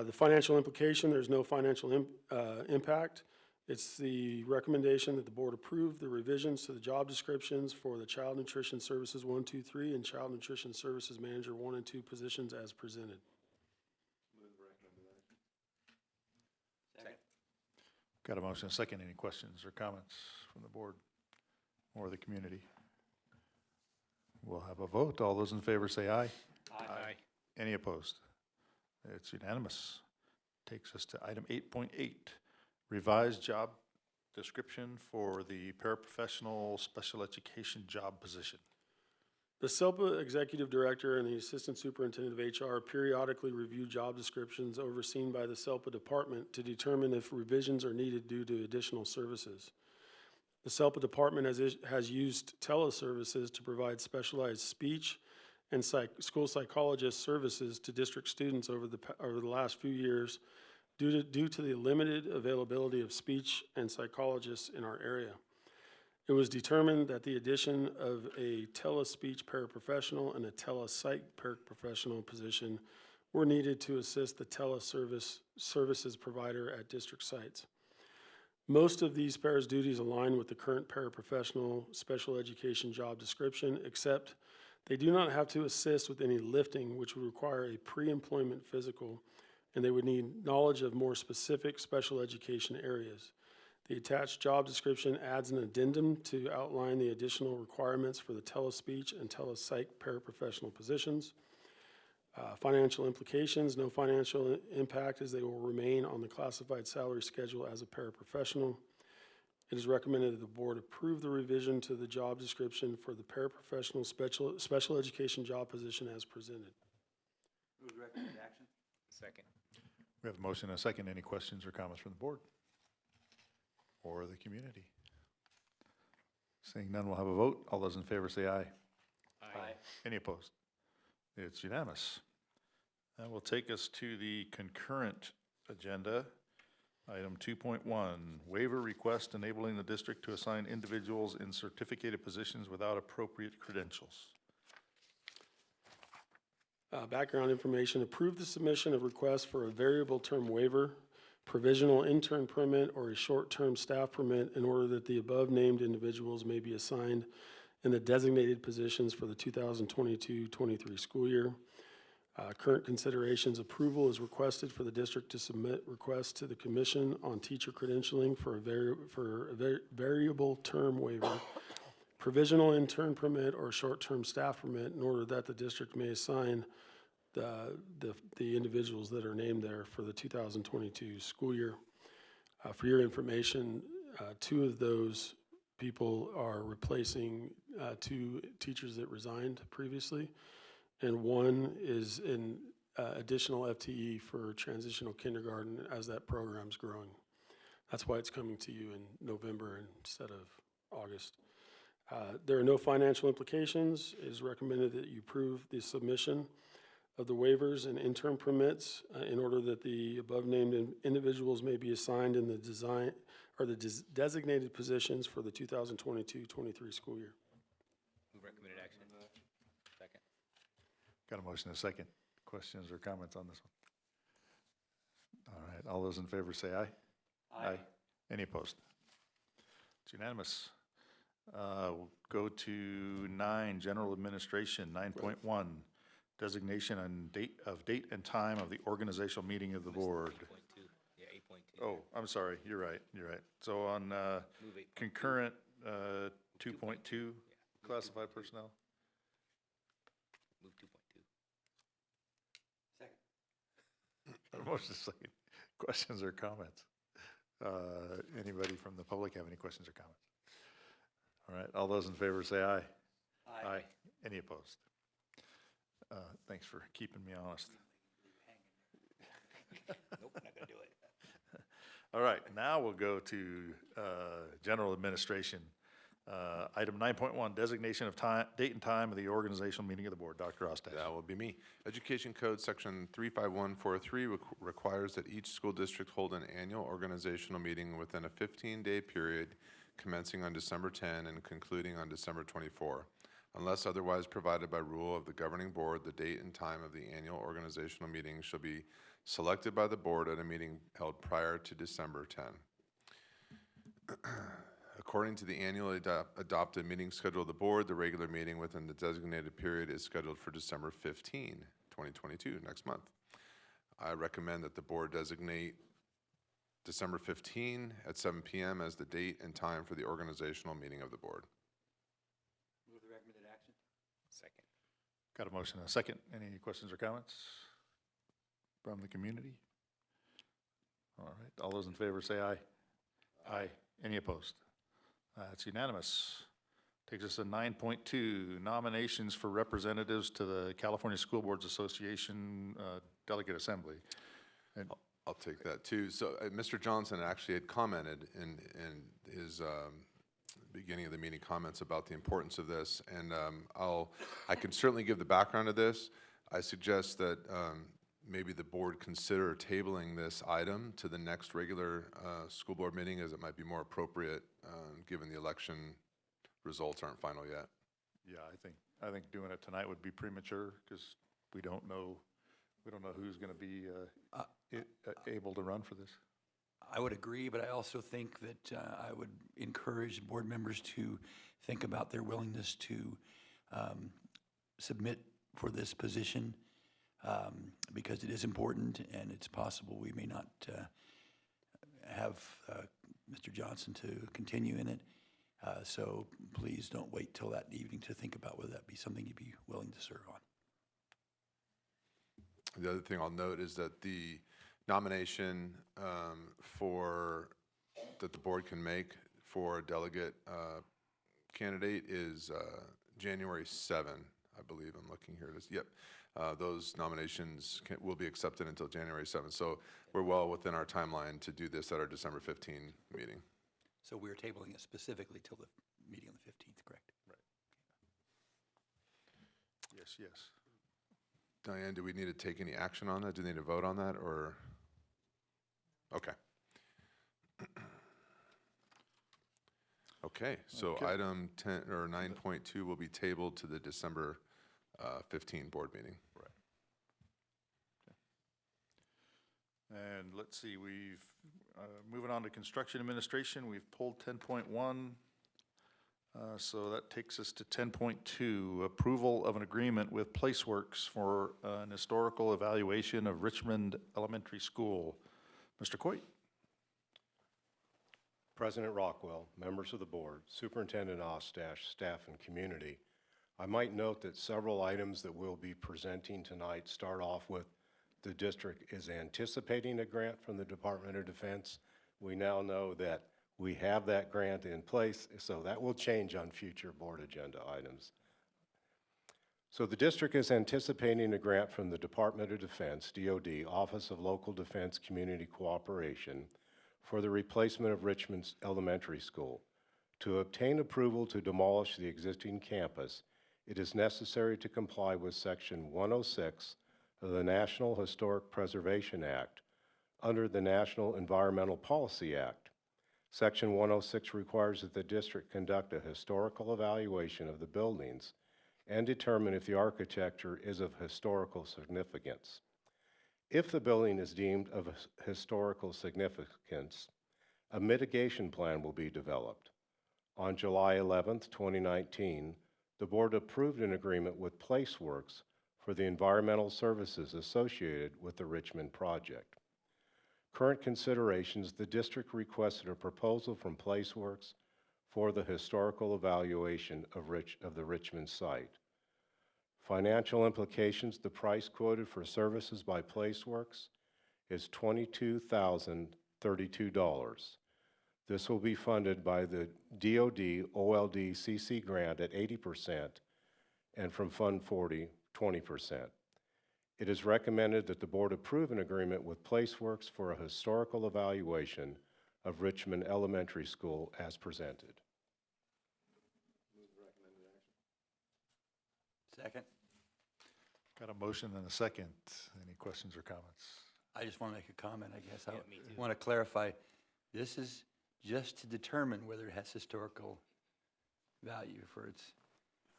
The financial implication, there's no financial impact. It's the recommendation that the board approve the revisions to the job descriptions for the Child Nutrition Services 1, 2, 3 and Child Nutrition Services Manager 1 and 2 positions as presented. Second. Got a motion and a second. Any questions or comments from the board or the community? We'll have a vote. All those in favor say aye. Aye. Any opposed? It's unanimous. Takes us to item 8.8, revised job description for the paraprofessional special education job position. The SELPA Executive Director and the Assistant Superintendent of HR periodically review job descriptions overseen by the SELPA Department to determine if revisions are needed due to additional services. The SELPA Department has used teleservices to provide specialized speech and school psychologist services to district students over the last few years due to the limited availability of speech and psychologists in our area. It was determined that the addition of a telespeech paraprofessional and a telepsych paraprofessional position were needed to assist the services provider at district sites. Most of these paras duties align with the current paraprofessional special education job description, except they do not have to assist with any lifting, which would require a pre-employment physical, and they would need knowledge of more specific special education areas. The attached job description adds an addendum to outline the additional requirements for the telespeech and telepsych paraprofessional positions. Financial implications, no financial impact as they will remain on the classified salary schedule as a paraprofessional. It is recommended that the board approve the revision to the job description for the paraprofessional special education job position as presented. Move the recommended action. Second. We have a motion and a second. Any questions or comments from the board or the community? Seeing none, we'll have a vote. All those in favor say aye. Aye. Any opposed? It's unanimous. That will take us to the concurrent agenda. Item 2.1, waiver request enabling the district to assign individuals in certificated positions without appropriate credentials. Background information, approve the submission of requests for a variable term waiver, provisional intern permit, or a short-term staff permit in order that the above-named individuals may be assigned in the designated positions for the 2022-23 school year. Current considerations, approval is requested for the district to submit requests to the Commission on Teacher Credentialing for a variable term waiver, provisional intern permit, or short-term staff permit in order that the district may assign the individuals that are named there for the 2022 school year. For your information, two of those people are replacing two teachers that resigned previously, and one is an additional FTE for transitional kindergarten as that program's growing. That's why it's coming to you in November instead of August. There are no financial implications. It is recommended that you approve the submission of the waivers and interim permits in order that the above-named individuals may be assigned in the designated positions for the 2022-23 school year. Move recommended action. Second. Got a motion and a second. Questions or comments on this one? All right, all those in favor say aye. Aye. Any opposed? It's unanimous. We'll go to 9, general administration, 9.1, designation and date and time of the organizational meeting of the board. 8.2. Yeah, 8.2. Oh, I'm sorry, you're right. So on Move 8.2. concurrent 2.2, classified personnel. Move 2.2. Second. Motion is second. Questions or comments? Anybody from the public have any questions or comments? All right, all those in favor say aye. Aye. Any opposed? Thanks for keeping me honest. Nope, not gonna do it. All right, now we'll go to general administration. Item 9.1, designation of date and time of the organizational meeting of the board. Dr. Ostash. That will be me. Education Code Section 35143 requires that each school district hold an annual organizational meeting within a 15-day period commencing on December 10 and concluding on December 24. Unless otherwise provided by rule of the governing board, the date and time of the annual organizational meeting shall be selected by the board at a meeting held prior to December 10. According to the annually adopted meeting schedule of the board, the regular meeting within the designated period is scheduled for December 15, 2022, next month. I recommend that the board designate December 15 at 7 p.m. as the date and time for the organizational meeting of the board. Move the recommended action. Second. Got a motion and a second. Any questions or comments from the community? All right, all those in favor say aye. Aye. Any opposed? It's unanimous. Takes us to 9.2, nominations for representatives to the California School Boards Association Delegate Assembly. And I'll take that too. So Mr. Johnson actually had commented in his beginning of the meeting comments about the importance of this, and I can certainly give the background of this. I suggest that maybe the board consider tabling this item to the next regular school board meeting, as it might be more appropriate given the election results aren't final yet. yeah, I think doing it tonight would be premature because we don't know who's going to be able to run for this. I would agree, but I also think that I would encourage board members to think about their willingness to submit for this position, because it is important, and it's possible we may not have Mr. Johnson to continue in it. So please don't wait till that evening to think about whether that be something you'd be willing to serve on. The other thing I'll note is that the nomination that the board can make for a delegate candidate is January 7, I believe. I'm looking here. It is. Yep. Those nominations will be accepted until January 7. So we're well within our timeline to do this at our December 15 meeting. So we're tabling it specifically till the meeting on the 15th, correct? Yes, yes. Diane, do we need to take any action on that? Do we need to vote on that, or? Okay. Okay, so Okay. item 10, or 9.2 will be tabled to the December 15 board meeting. Right. And let's see, we've, moving on to construction administration, we've pulled 10.1. So that takes us to 10.2, approval of an agreement with PlaceWorks for an historical evaluation of Richmond Elementary School. Mr. Coit? President Rockwell, members of the board, Superintendent Ostash, staff, and community, I might note that several items that we'll be presenting tonight start off with the district is anticipating a grant from the Department of Defense. We now know that we have that grant in place, so that will change on future board agenda items. So the district is anticipating a grant from the Department of Defense, DoD, Office of Local Defense Community Cooperation, for the replacement of Richmond's elementary school. To obtain approval to demolish the existing campus, it is necessary to comply with Section 106 of the National Historic Preservation Act under the National Environmental Policy Act. Section 106 requires that the district conduct a historical evaluation of the buildings and determine if the architecture is of historical significance. If the building is deemed of historical significance, a mitigation plan will be developed. On July 11, 2019, the board approved an agreement with PlaceWorks for the environmental services associated with the Richmond project. Current considerations, the district requested a proposal from PlaceWorks for the historical evaluation of the Richmond site. Financial implications, the price quoted for services by PlaceWorks is $22,032. This will be funded by the DoD OLD CC grant at 80% and from Fund 40, 20%. It is recommended that the board approve an agreement with PlaceWorks for a historical evaluation of Richmond Elementary School as presented. Second. Got a motion and a second. Any questions or comments? I just want to make a comment, I guess. I me too. want to clarify, this is just to determine whether it has historical value for its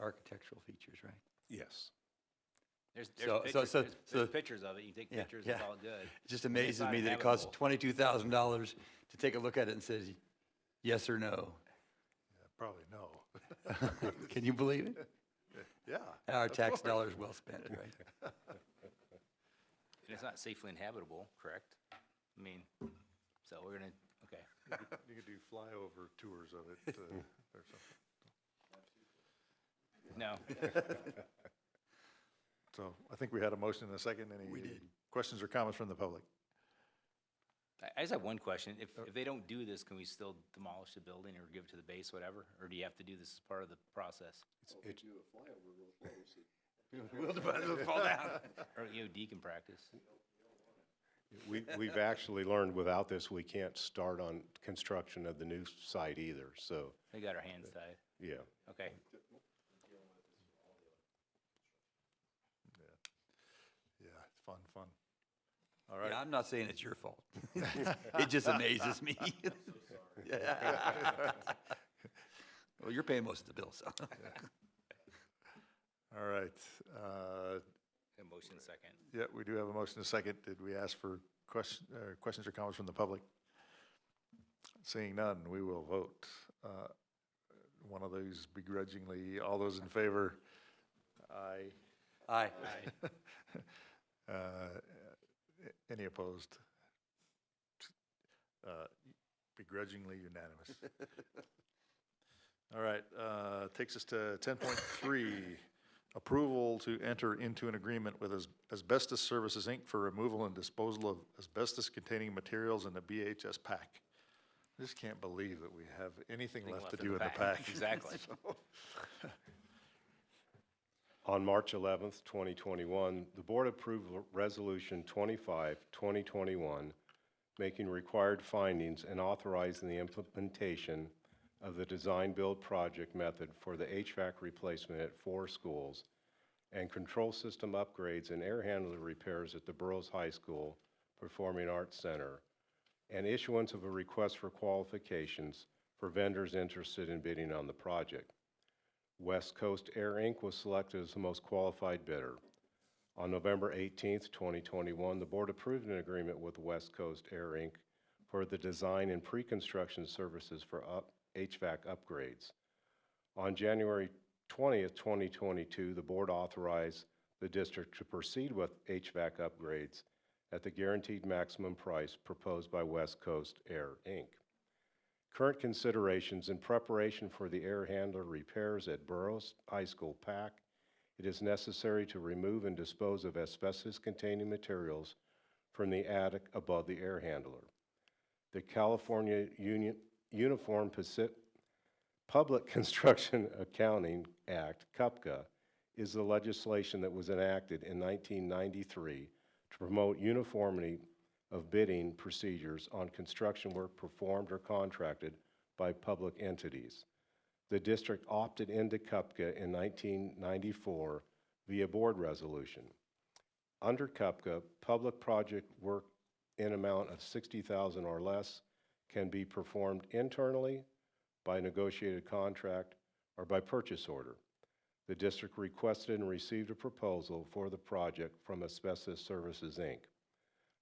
architectural features, right? Yes. There's So- pictures, so- there's so- pictures of it. You take Yeah, pictures, yeah. it's all good. It just It's amazes not me that it costs habitable. $22,000 to take a look at it and says yes or no. Probably no. Can you believe it? Yeah. Our tax dollars well spent, right? And it's not safely inhabitable, correct? I mean, so we're gonna, okay. You could do flyover tours of it or something. No, So I think we had a motion and a second. Any questions or comments from the public? I just have one question. If they don't do this, can we still demolish the building or give it to the base, whatever? Or do you have to do this as part of the process? Fall down. Or EOD can practice? We've actually learned without this, we can't start on construction of the new site either, so, We got our hands tied. yeah. Okay. Yeah, it's fun. All right. Yeah, I'm not saying it's your fault. It just amazes me. Well, you're paying most of the bill, so. All right. A motion second. Yeah, we do have a motion and a second. Did we ask for questions or comments from the public? Seeing none, we will vote. One of those begrudgingly, all those in favor? Aye. Aye. Any opposed? Begrudgingly unanimous. All right, takes us to 10.3, approval to enter into an agreement with Asbestos Services, Inc. for removal and disposal of asbestos-containing materials in the BHS pack. I just can't believe that we have anything left to do in the pack. Exactly. On March 11th, 2021, the board approved Resolution 25, 2021, making required findings and authorizing the implementation of the design-build project method for the HVAC replacement at 4 schools and control system upgrades and air handler repairs at the Burroughs High School Performing Arts Center, and issuance of a request for qualifications for vendors interested in bidding on the project. West Coast Air Inc. was selected as the most qualified bidder. On November 18th, 2021, the board approved an agreement with West Coast Air Inc. for the design and pre-construction services for HVAC upgrades. On January 20th, 2022, the board authorized the district to proceed with HVAC upgrades at the guaranteed maximum price proposed by West Coast Air Inc. Current considerations in preparation for the air handler repairs at Burroughs High School PAC, it is necessary to remove and dispose of asbestos-containing materials from the attic above the air handler. The California Uniform Public Construction Accounting Act, CUPCA, is the legislation that was enacted in 1993 to promote uniformity of bidding procedures on construction work performed or contracted by public entities. The district opted into CUPCA in 1994 via board resolution. Under CUPCA, public project work in amount of $60,000 or less can be performed internally, by negotiated contract, or by purchase order. The district requested and received a proposal for the project from Asbestos Services, Inc.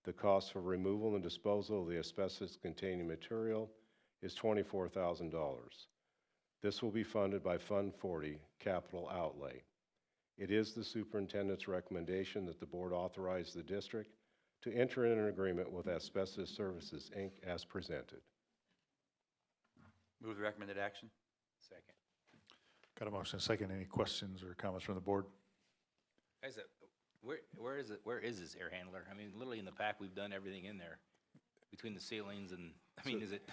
The cost for removal and disposal of the asbestos-containing material is $24,000. This will be funded by Fund 40, capital outlay. It is the superintendent's recommendation that the board authorize the district to enter in an agreement with Asbestos Services, Inc. as presented. Move the recommended action. Second. Got a motion and a second. Any questions or comments from the board? Guys, where is it? Where is this air handler? I mean, literally in the pack, we've done everything in there between the ceilings and, I mean, is it?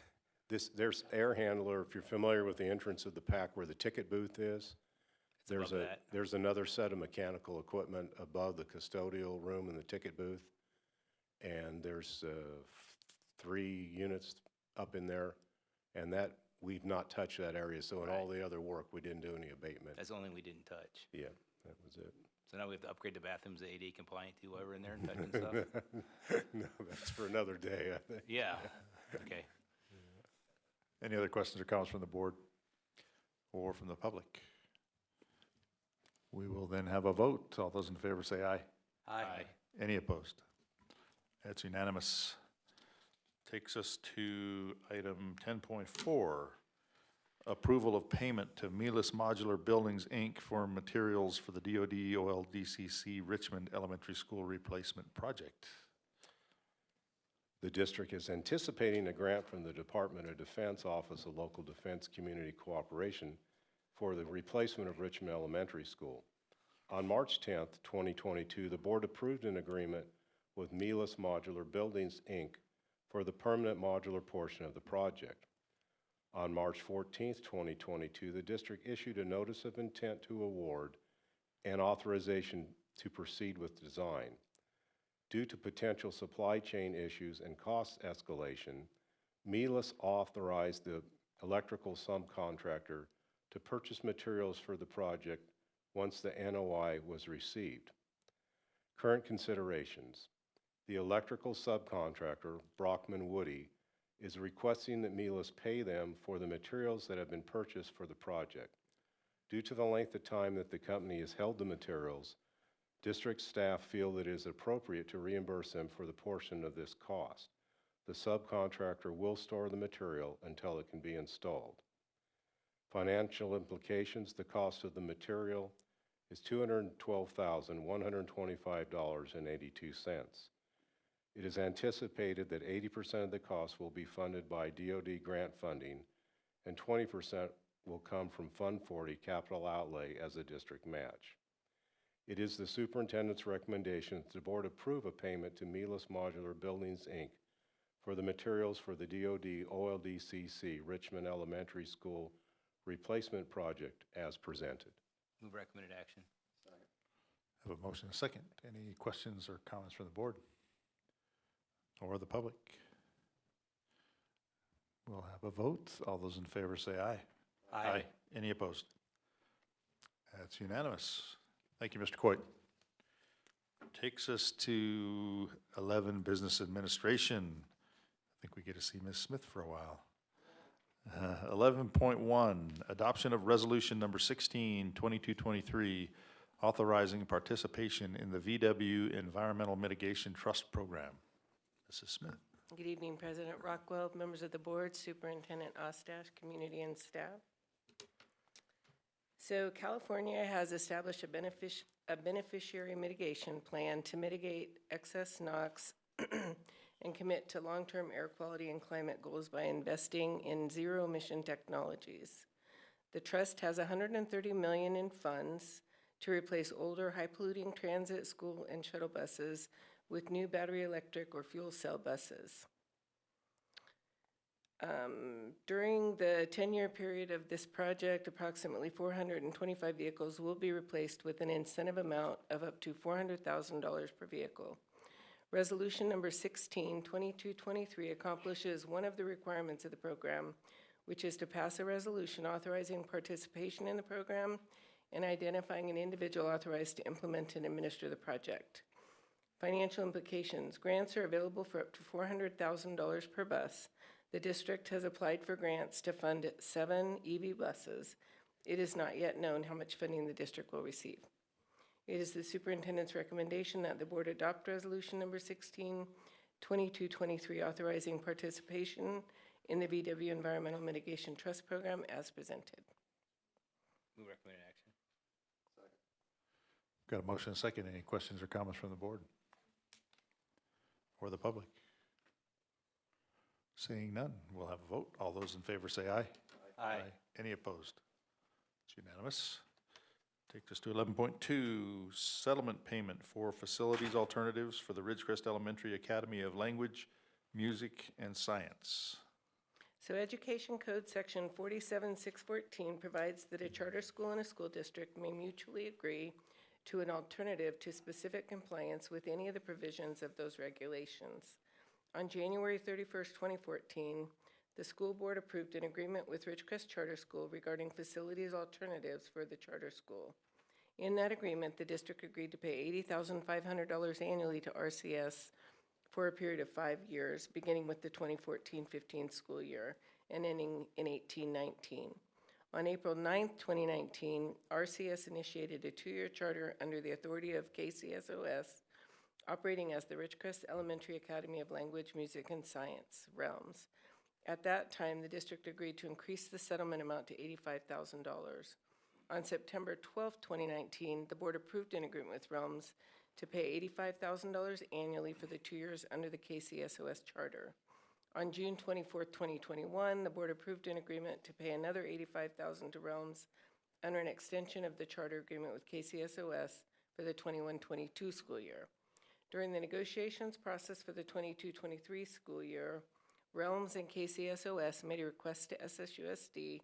There's air handler, if you're familiar with the entrance of the PAC where the ticket booth is, above that. there's another set of mechanical equipment above the custodial room in the ticket booth. And there's 3 units up in there, and that, we've not touched that area. So in all the other work, we didn't do any abatement. That's the only thing we didn't touch. Yeah, that was it. So now we have to upgrade the bathrooms to AD compliant too while we're in there and touching stuff? No, that's for another day, I think. Yeah, okay. Any other questions or comments from the board or from the public? We will then have a vote. All those in favor say aye. Aye. Any opposed? That's unanimous. Takes us to item 10.4, approval of payment to Melis Modular Buildings, Inc. for materials for the DoD OLDCC Richmond Elementary School Replacement Project. The district is anticipating a grant from the Department of Defense Office of Local Defense Community Cooperation for the replacement of Richmond Elementary School. On March 10th, 2022, the board approved an agreement with Melis Modular Buildings, Inc. for the permanent modular portion of the project. On March 14th, 2022, the district issued a notice of intent to award and authorization to proceed with design. Due to potential supply chain issues and cost escalation, Melis authorized the electrical subcontractor to purchase materials for the project once the NOI was received. Current considerations. The electrical subcontractor, Brockman Woody, is requesting that Melis pay them for the materials that have been purchased for the project. Due to the length of time that the company has held the materials, district staff feel that it is appropriate to reimburse them for the portion of this cost. The subcontractor will store the material until it can be installed. Financial implications: the cost of the material is $212,125.82. It is anticipated that 80% of the cost will be funded by DoD grant funding and 20% will come from Fund 40 capital outlay as a district match. It is the superintendent's recommendation that the board approve a payment to Milas Modular Buildings, Inc. for the materials for the DoD OLDCC Richmond Elementary School replacement project as presented. Move recommended action. Have a motion and a second. Any questions or comments from the board or the public? We'll have a vote. All those in favor say aye. Aye. Any opposed? That's unanimous. Thank you, Mr. Coit. Takes us to 11, Business Administration. I think we get to see Ms. Smith for a while. 11.1, Adoption of Resolution Number 16, 2223, authorizing participation in the VW Environmental Mitigation Trust Program. Mrs. Smith. Good evening, President Rockwell, members of the board, Superintendent Ostash, community, and staff. So California has established a beneficiary mitigation plan to mitigate excess NOx and commit to long-term air quality and climate goals by investing in zero-emission technologies. The trust has $130 million in funds to replace older, high-polluting transit, school, and shuttle buses with new battery electric or fuel cell buses. During the 10-year period of this project, approximately 425 vehicles will be replaced with an incentive amount of up to $400,000 per vehicle. Resolution number 16, 2223 accomplishes one of the requirements of the program, which is to pass a resolution authorizing participation in the program and identifying an individual authorized to implement and administer the project. Financial implications: grants are available for up to $400,000 per bus. The district has applied for grants to fund 7 EV buses. It is not yet known how much funding the district will receive. It is the superintendent's recommendation that the board adopt resolution number 16, 2223, authorizing participation in the VW Environmental Mitigation Trust Program as presented. Move recommended action. Got a motion and a second. Any questions or comments from the board or the public? Seeing none, we'll have a vote. All those in favor say aye. Aye. Any opposed? It's unanimous. Takes us to 11.2, settlement payment for facilities alternatives for the Ridgecrest Elementary Academy of Language, Music, and Science. So Education Code Section 47614 provides that a charter school and a school district may mutually agree to an alternative to specific compliance with any of the provisions of those regulations. On January 31st, 2014, the school board approved an agreement with Ridgecrest Charter School regarding facilities alternatives for the charter school. In that agreement, the district agreed to pay $80,500 annually to RCS for a period of 5 years, beginning with the 2014-15 school year and ending in 18-19. On April 9th, 2019, RCS initiated a 2-year charter under the authority of KCSOS, operating as the Ridgecrest Elementary Academy of Language, Music, and Science, RELMS. At that time, the district agreed to increase the settlement amount to $85,000. On September 12, 2019, the board approved an agreement with RELMS to pay $85,000 annually for the 2 years under the KCSOS charter. On June 24, 2021, the board approved an agreement to pay another $85,000 to RELMS under an extension of the charter agreement with KCSOS for the 21-22 school year. During the negotiations process for the 22-23 school year, RELMS and KCSOS made a request to SSUSD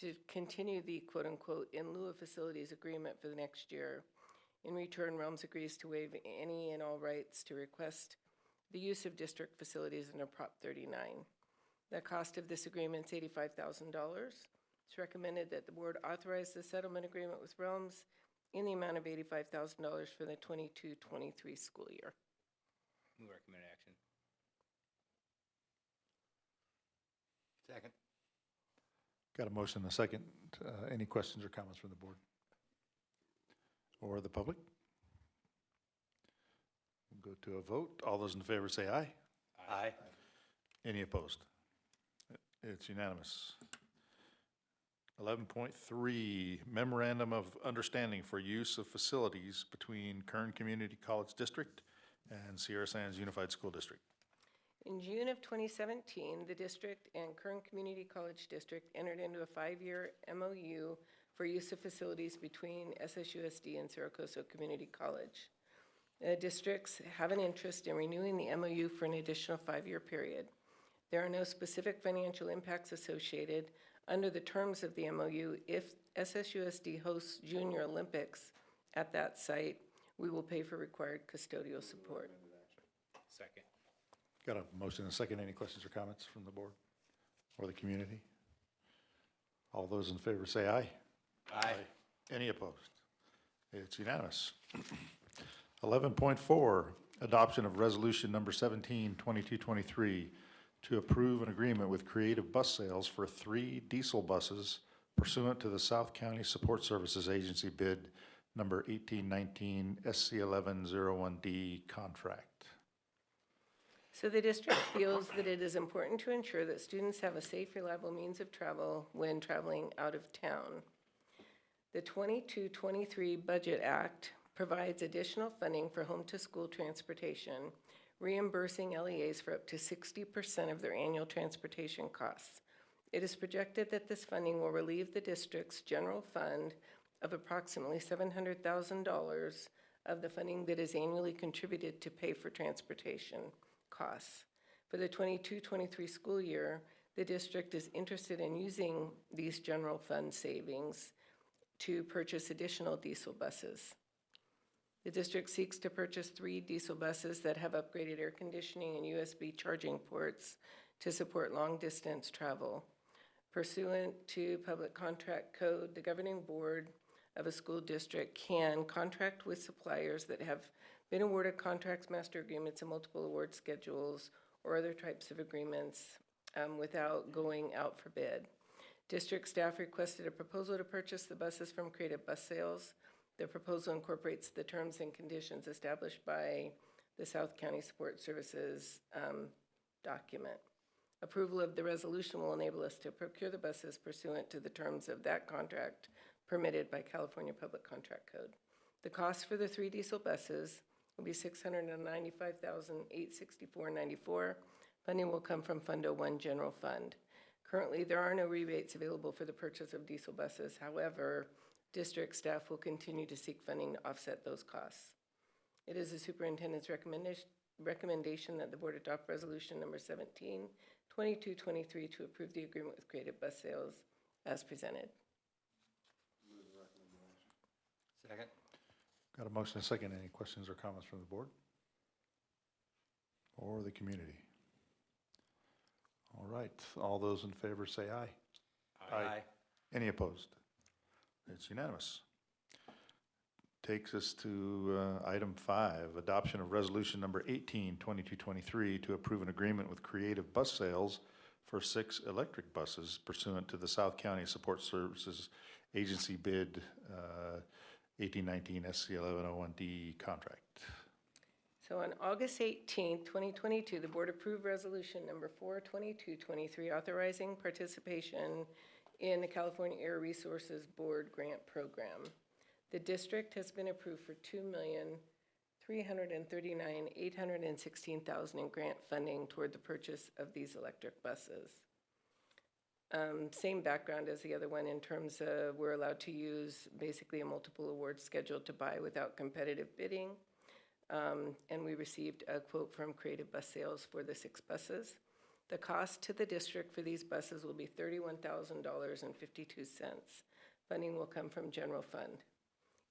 to continue the quote-unquote in lieu of facilities agreement for the next year. In return, RELMS agrees to waive any and all rights to request the use of district facilities under Prop 39. The cost of this agreement is $85,000. It's recommended that the board authorize the settlement agreement with RELMS in the amount of $85,000 for the 22-23 school year. Move recommended action. Second. Got a motion and a second. Any questions or comments from the board or the public? We'll go to a vote. All those in favor say aye. Aye. Any opposed? It's unanimous. 11.3, Memorandum of Understanding for Use of Facilities between Kern Community College District and Sierra Sands Unified School District. In June of 2017, the district and Kern Community College District entered into a 5-year MOU for use of facilities between SSUSD and Saracoso Community College. Districts have an interest in renewing the MOU for an additional 5-year period. There are no specific financial impacts associated. Under the terms of the MOU, if SSUSD hosts Junior Olympics at that site, we will pay for required custodial support. Second. Got a motion and a second. Any questions or comments from the board or the community? All those in favor say aye. Aye. Any opposed? It's unanimous. 11.4, adoption of resolution number 17, 2223, to approve an agreement with Creative Bus Sales for 3 diesel buses pursuant to the South County Support Services Agency bid number 1819 SC1101D contract. So the district feels that it is important to ensure that students have a safe, reliable means of travel when traveling out of town. The 22-23 Budget Act provides additional funding for home-to-school transportation, reimbursing LEAs for up to 60% of their annual transportation costs. It is projected that this funding will relieve the district's general fund of approximately $700,000 of the funding that is annually contributed to pay for transportation costs. For the 22-23 school year, the district is interested in using these general fund savings to purchase additional diesel buses. The district seeks to purchase 3 diesel buses that have upgraded air conditioning and USB charging ports to support long-distance travel. Pursuant to Public Contract Code, the governing board of a school district can contract with suppliers that have been awarded contracts, master agreements, and multiple award schedules, or other types of agreements without going out for bid. District staff requested a proposal to purchase the buses from Creative Bus Sales. The proposal incorporates the terms and conditions established by the South County Support Services document. Approval of the resolution will enable us to procure the buses pursuant to the terms of that contract permitted by California Public Contract Code. The cost for the 3 diesel buses will be $695,864.94. Funding will come from Fund 01 General Fund. Currently, there are no rebates available for the purchase of diesel buses. However, district staff will continue to seek funding to offset those costs. It is the superintendent's recommendation that the board adopt resolution number 17, 2223 to approve the agreement with Creative Bus Sales as presented. Second. Got a motion and a second. Any questions or comments from the board or the community? All right, all those in favor say aye. Aye. Any opposed? It's unanimous. Takes us to item 5, adoption of resolution number 18, 2223 to approve an agreement with Creative Bus Sales for 6 electric buses pursuant to the South County Support Services Agency bid 1819 SC1101D contract. So on August 18, 2022, the board approved resolution number 42223 authorizing participation in the California Air Resources Board grant program. The district has been approved for $2,339,816,000 in grant funding toward the purchase of these electric buses. Same background as the other one in terms of we're allowed to use basically a multiple award schedule to buy without competitive bidding. And we received a quote from Creative Bus Sales for the 6 buses. The cost to the district for these buses will be $31,000.52. Funding will come from general fund.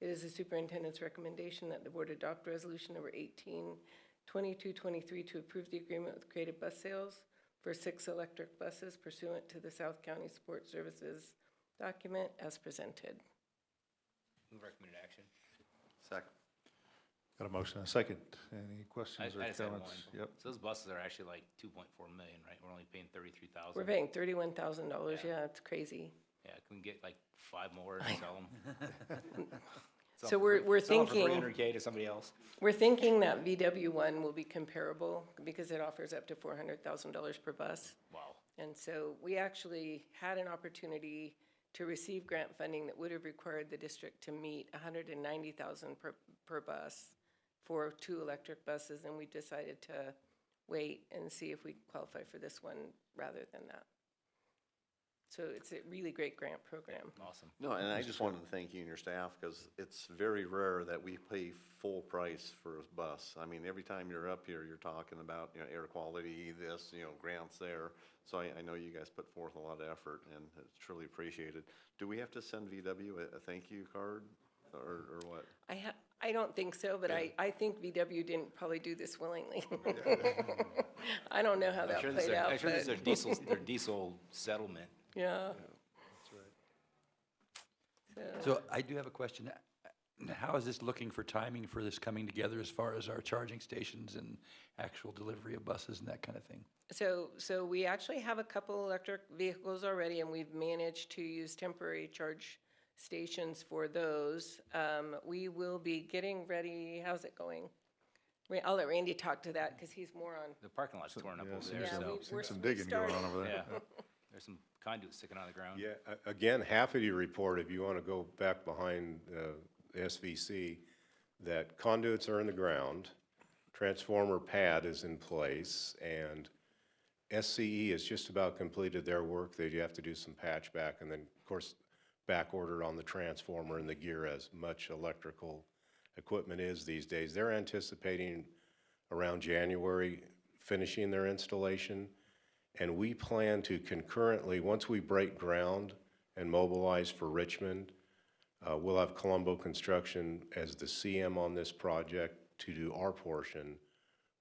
It is the superintendent's recommendation that the board adopt resolution number 18, 2223 to approve the agreement with Creative Bus Sales for 6 electric buses pursuant to the South County Support Services document as presented. Move recommended action. Second. Got a motion and a second. Any questions or I just had one. comments? Yep. So those buses are actually like 2.4 million, right? We're only paying 33,000. We're paying $31,000, Yeah. yeah, it's crazy. Yeah, can we get like 5 more and sell them? So we're Some for thinking, $300K to somebody else. we're thinking that VW one will be comparable because it offers up to $400,000 per bus. Wow. And so we actually had an opportunity to receive grant funding that would have required the district to meet $190,000 per bus for 2 electric buses, and we decided to wait and see if we qualify for this one rather than that. So it's a really great grant program. Awesome. No, and I just wanted to thank you and your staff, because it's very rare that we pay full price for a bus. I mean, every time you're up here, you're talking about, air quality, this, grants there. So I know you guys put forth a lot of effort, and it's truly appreciated. Do we have to send VW a thank you card, or what? I don't think so, but I think VW didn't probably do this willingly. I don't know how that played out, I'm sure this but, is their diesel settlement. yeah. So I do have a question. How is this looking for timing for this coming together as far as our charging stations and actual delivery of buses and that kind of thing? So we actually have a couple electric vehicles already, and we've managed to use temporary charge stations for those. We will be getting ready, how's it going? I'll let Randy talk to that, because he's more on. The parking lot's torn up over there, Yeah, so. we're Some digging going on over there. Yeah, there's some conduit sticking out of the ground. Yeah, again, happy to report, if you want to go back behind SVC, that conduits are in the ground, transformer pad is in place, and SCE has just about completed their work. They have to do some patch back, and then, of course, back order on the transformer and the gear, as much electrical equipment is these days. They're anticipating around January finishing their installation, and we plan to concurrently, once we break ground and mobilize for Richmond, we'll have Colombo Construction as the CM on this project to do our portion,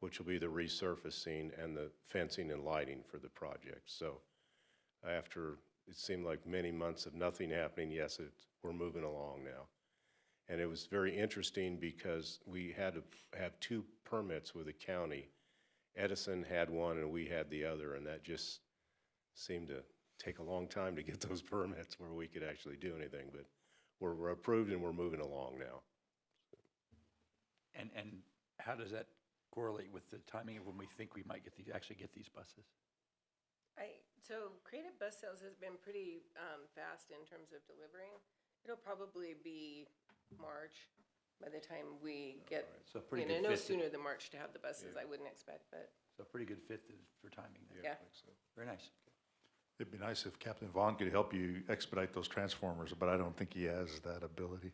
which will be the resurfacing and the fencing and lighting for the project. So after it seemed like many months of nothing happening, yes, we're moving along now. And it was very interesting because we had to have 2 permits with the county. Edison had one and we had the other, and that just seemed to take a long time to get those permits where we could actually do anything. But we're approved and we're moving along now. And how does that correlate with the timing of when we think we might actually get these buses? So Creative Bus Sales has been pretty fast in terms of delivering. It'll probably be March by the time we get, So pretty good no fit. sooner than March to have the buses, I wouldn't expect, but, So pretty good fit for timing there. yeah. Very nice. It'd be nice if Captain Vaughn could help you expedite those transformers, but I don't think he has that ability.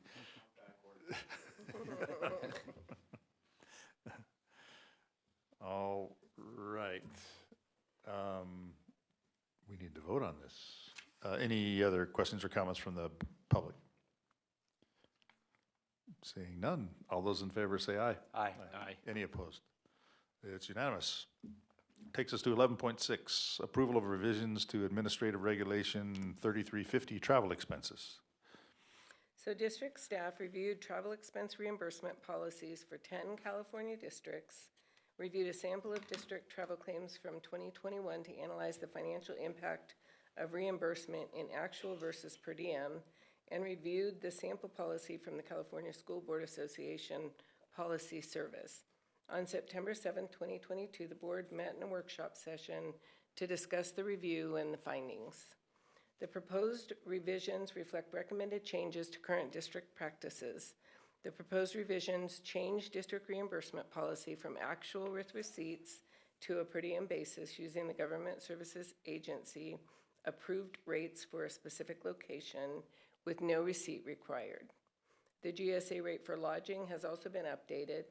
All right. We need to vote on this. Any other questions or comments from the public? Seeing none. All those in favor say aye. Aye. Aye. Any opposed? It's unanimous. Takes us to 11.6, approval of revisions to Administrative Regulation 3350, travel expenses. So district staff reviewed travel expense reimbursement policies for 10 California districts, reviewed a sample of district travel claims from 2021 to analyze the financial impact of reimbursement in actual versus per diem, and reviewed the sample policy from the California School Board Association Policy Service. On September 7, 2022, the board met in a workshop session to discuss the review and the findings. The proposed revisions reflect recommended changes to current district practices. The proposed revisions change district reimbursement policy from actual with receipts to a per diem basis using the Government Services Agency approved rates for a specific location with no receipt required. The GSA rate for lodging has also been updated,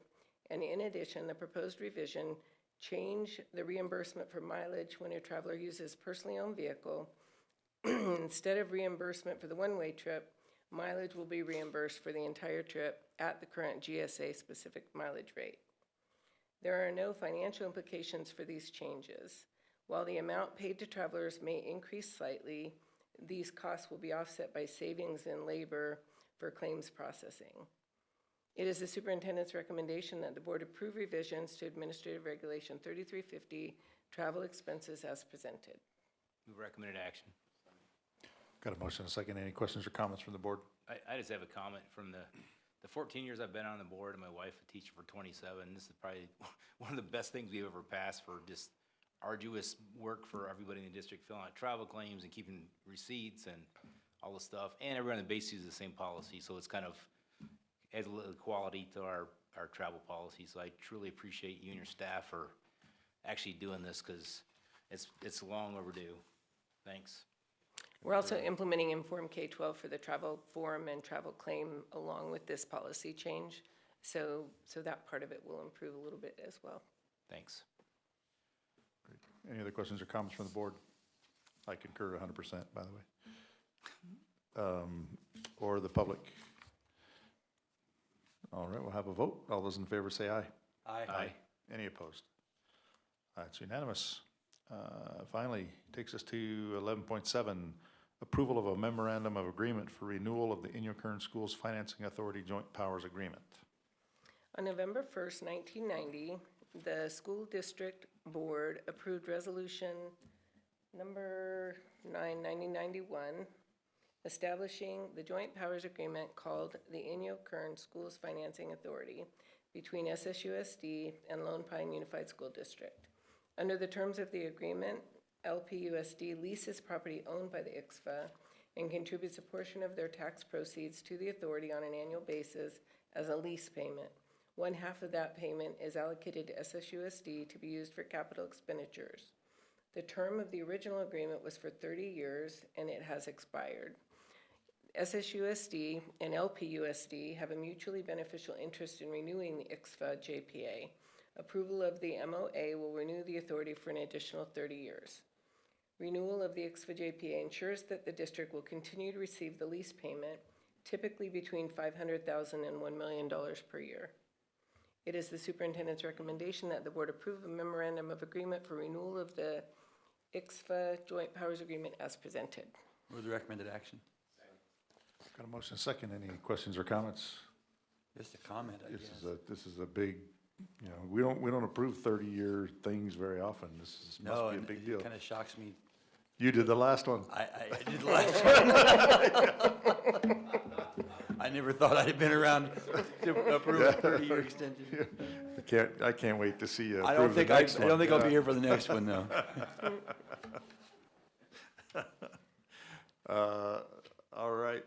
and in addition, the proposed revision changed the reimbursement for mileage when a traveler uses personally owned vehicle. Instead of reimbursement for the one-way trip, mileage will be reimbursed for the entire trip at the current GSA specific mileage rate. There are no financial implications for these changes. While the amount paid to travelers may increase slightly, these costs will be offset by savings in labor for claims processing. It is the superintendent's recommendation that the board approve revisions to Administrative Regulation 3350, travel expenses as presented. Move recommended action. Got a motion and a second. Any questions or comments from the board? I just have a comment from the the 14 years I've been on the board, and my wife a teacher for 27, this is probably one of the best things we've ever passed for just arduous work for everybody in the district, filling out travel claims and keeping receipts and all the stuff. And everyone in the base uses the same policy, so it's kind of adds a little quality to our travel policy. So I truly appreciate you and your staff for actually doing this, because it's long overdue. Thanks. We're also implementing Inform K-12 for the travel form and travel claim along with this policy change. So that part of it will improve a little bit as well. Thanks. Any other questions or comments from the board? I concur 100%, by the way. Or the public? All right, we'll have a vote. All those in favor say aye. Aye. Any opposed? That's unanimous. Finally, takes us to 11.7, approval of a memorandum of agreement for renewal of the Inyo Kern Schools Financing Authority Joint Powers Agreement. On November 1st, 1990, the school district board approved resolution number 9/1991, establishing the joint powers agreement called the Inyo Kern Schools Financing Authority between SSUSD and Lone Pine Unified School District. Under the terms of the agreement, LPUSD leases property owned by the ICSFA and contributes a portion of their tax proceeds to the authority on an annual basis as a lease payment. 1/2 of that payment is allocated to SSUSD to be used for capital expenditures. The term of the original agreement was for 30 years and it has expired. SSUSD and LPUSD have a mutually beneficial interest in renewing the ICSFA JPA. Approval of the MOA will renew the authority for an additional 30 years. Renewal of the ICSFA JPA ensures that the district will continue to receive the lease payment, typically between $500,000 and $1 million per year. It is the superintendent's recommendation that the board approve a memorandum of agreement for renewal of the ICSFA Joint Powers Agreement as presented. Move the recommended action. Got a motion second. Any questions or comments? Just a comment, I guess. This is a big, you know, we don't approve 30-year things very often. This must be a big deal. It kind of shocks me. You did the last one. I did the last one. I never thought I'd have been around to approve a 30-year extension. I can't wait to see you I don't approve the think next one. I'll be here for the next one, though. All right.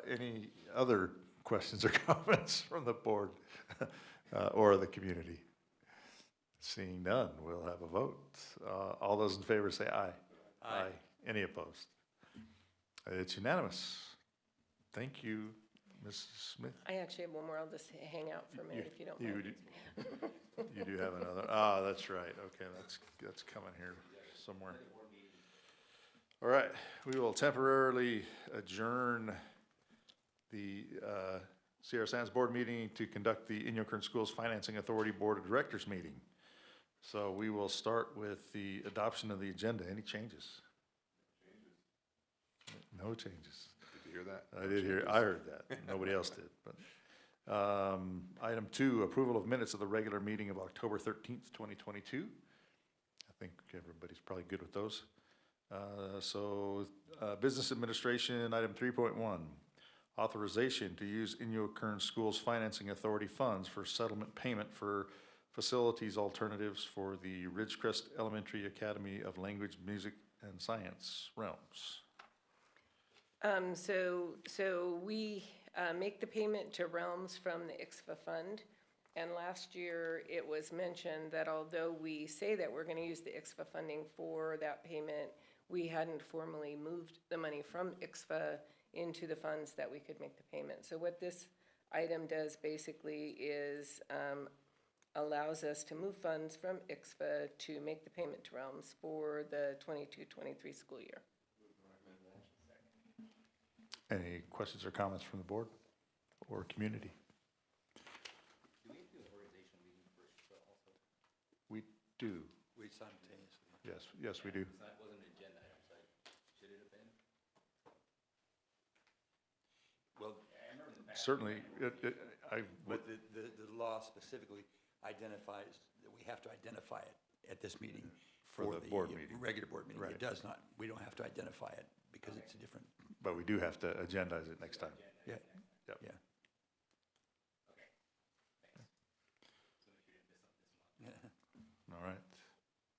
Any other questions or comments from the board or the community? Seeing none, we'll have a vote. All those in favor say aye. Aye. Any opposed? It's unanimous. Thank you, Mrs. Smith. I actually have one more. I'll just hang out for a minute if you don't mind. You do have another. That's right. Okay, that's coming here somewhere. All right, we will temporarily adjourn the Sierra Sands Board meeting to conduct the Inyo Kern Schools Financing Authority Board of Directors meeting. So we will start with the adoption of the agenda. Any changes? No changes. Did you hear that? I heard that. Nobody else did. But item 2, approval of minutes of the regular meeting of October 13th, 2022. I think everybody's probably good with those. Business Administration, item 3.1, authorization to use Inyo Kern Schools Financing Authority funds for settlement payment for facilities alternatives for the Ridgecrest Elementary Academy of Language, Music, and Science realms. So we make the payment to Realms from the ICSFA fund. And last year, it was mentioned that although we say that we're going to use the ICSFA funding for that payment, we hadn't formally moved the money from ICSFA into the funds that we could make the payment. So what this item does basically is allows us to move funds from ICSFA to make the payment to Realms for the 22-23 school year. Any questions or comments from the board or community? Do we have to do an organizational meeting first also? We do. We simultaneously. Yes, we do. That wasn't an agenda item, so should it have been? Well, Certainly, but the law specifically identifies that we have to identify it at this meeting. For the board meeting. Regular board meeting. Right. It does not, we don't have to identify it because it's a different, but we do have to agendize it next time. yeah, Yep. yeah.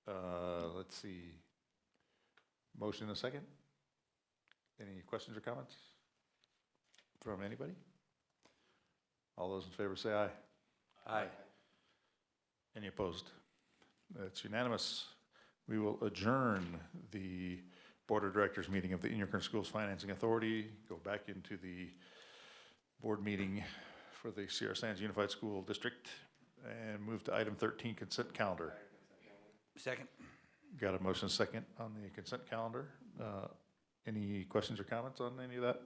Let's see. Motion and a second. Any questions or comments from anybody? All those in favor say aye. Aye. Any opposed? That's unanimous. We will adjourn the Board of Directors meeting of the Indian Current Schools Financing Authority, go back into the board meeting for the Sierra Sands Unified School District, and move to item 13, consent calendar. Second. Got a motion second on the consent calendar. Any questions or comments on any of that?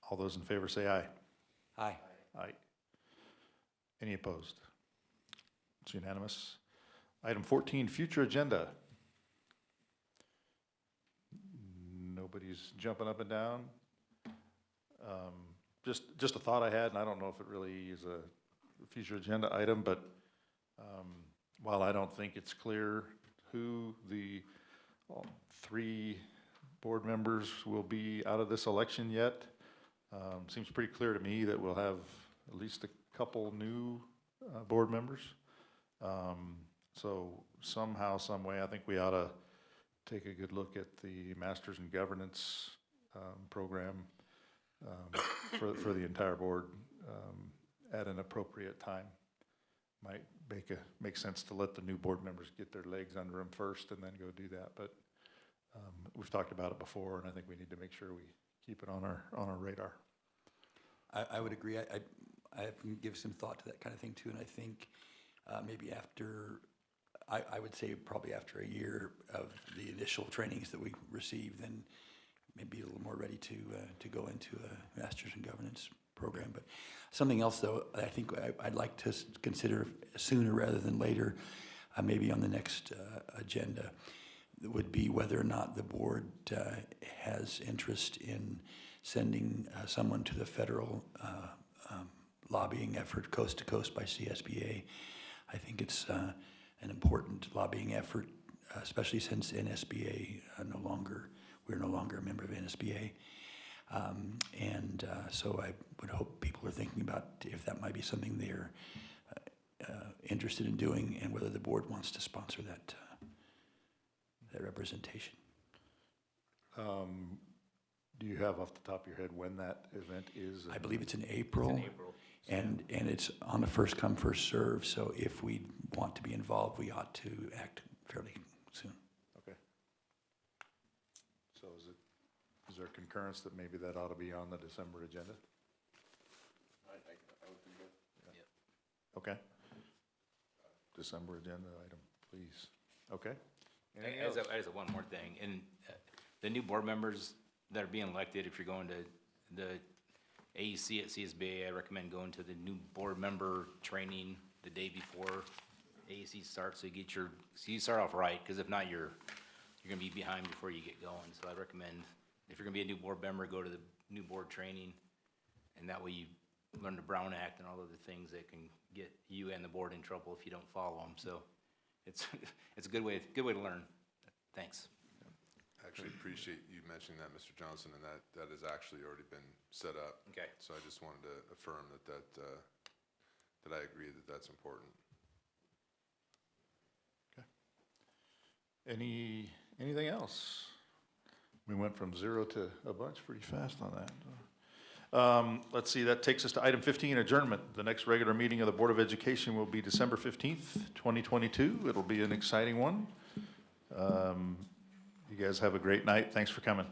All those in favor say aye. Aye. Aye. Any opposed? It's unanimous. Item 14, future agenda. Nobody's jumping up and down. Just a thought I had, and I don't know if it really is a future agenda item, but while I don't think it's clear who the 3 board members will be out of this election yet, seems pretty clear to me that we'll have at least a couple new board members. So somehow, some way, I think we ought to take a good look at the Masters in Governance program for the entire board at an appropriate time. Might make sense to let the new board members get their legs under them first and then go do that. But we've talked about it before, and I think we need to make sure we keep it on our radar. I would agree. I have to give some thought to that kind of thing too, and I think maybe after, I would say probably after a year of the initial trainings that we received, then maybe a little more ready to go into a Masters in Governance program. But something else, though, I think I'd like to consider sooner rather than later, maybe on the next agenda, would be whether or not the board has interest in sending someone to the federal lobbying effort, Coast to Coast by CSBA. I think it's an important lobbying effort, especially since NSBA we're no longer a member of NSBA. So I would hope people are thinking about if that might be something they're interested in doing, and whether the board wants to sponsor that representation. Do you have off the top of your head when that event is? I believe it's in April. And it's on a first come, first serve, so if we want to be involved, we ought to act fairly soon. Okay. So is there concurrence that maybe that ought to be on the December agenda? I would think that. Yeah. Okay. December agenda item, please. Okay. Anything I else? just have one more thing. And the new board members that are being elected, if you're going to the AEC at CSBA, I recommend going to the new board member training the day before AEC starts, so you start off right, because if not, you're gonna be behind before you get going. So I recommend, if you're gonna be a new board member, go to the new board training, and that way you learn the Brown Act and all other things that can get you and the board in trouble if you don't follow them. So it's a good way to learn. Thanks. I actually appreciate you mentioning that, Mr. Johnson, and that has actually already been set up. Okay. So I just wanted to affirm that I agree that that's important. Okay. Anything else? We went from 0 to a bunch pretty fast on that. Let's see, that takes us to item 15, adjournment. The next regular meeting of the Board of Education will be December 15th, 2022. It'll be an exciting one. You guys have a great night. Thanks for coming.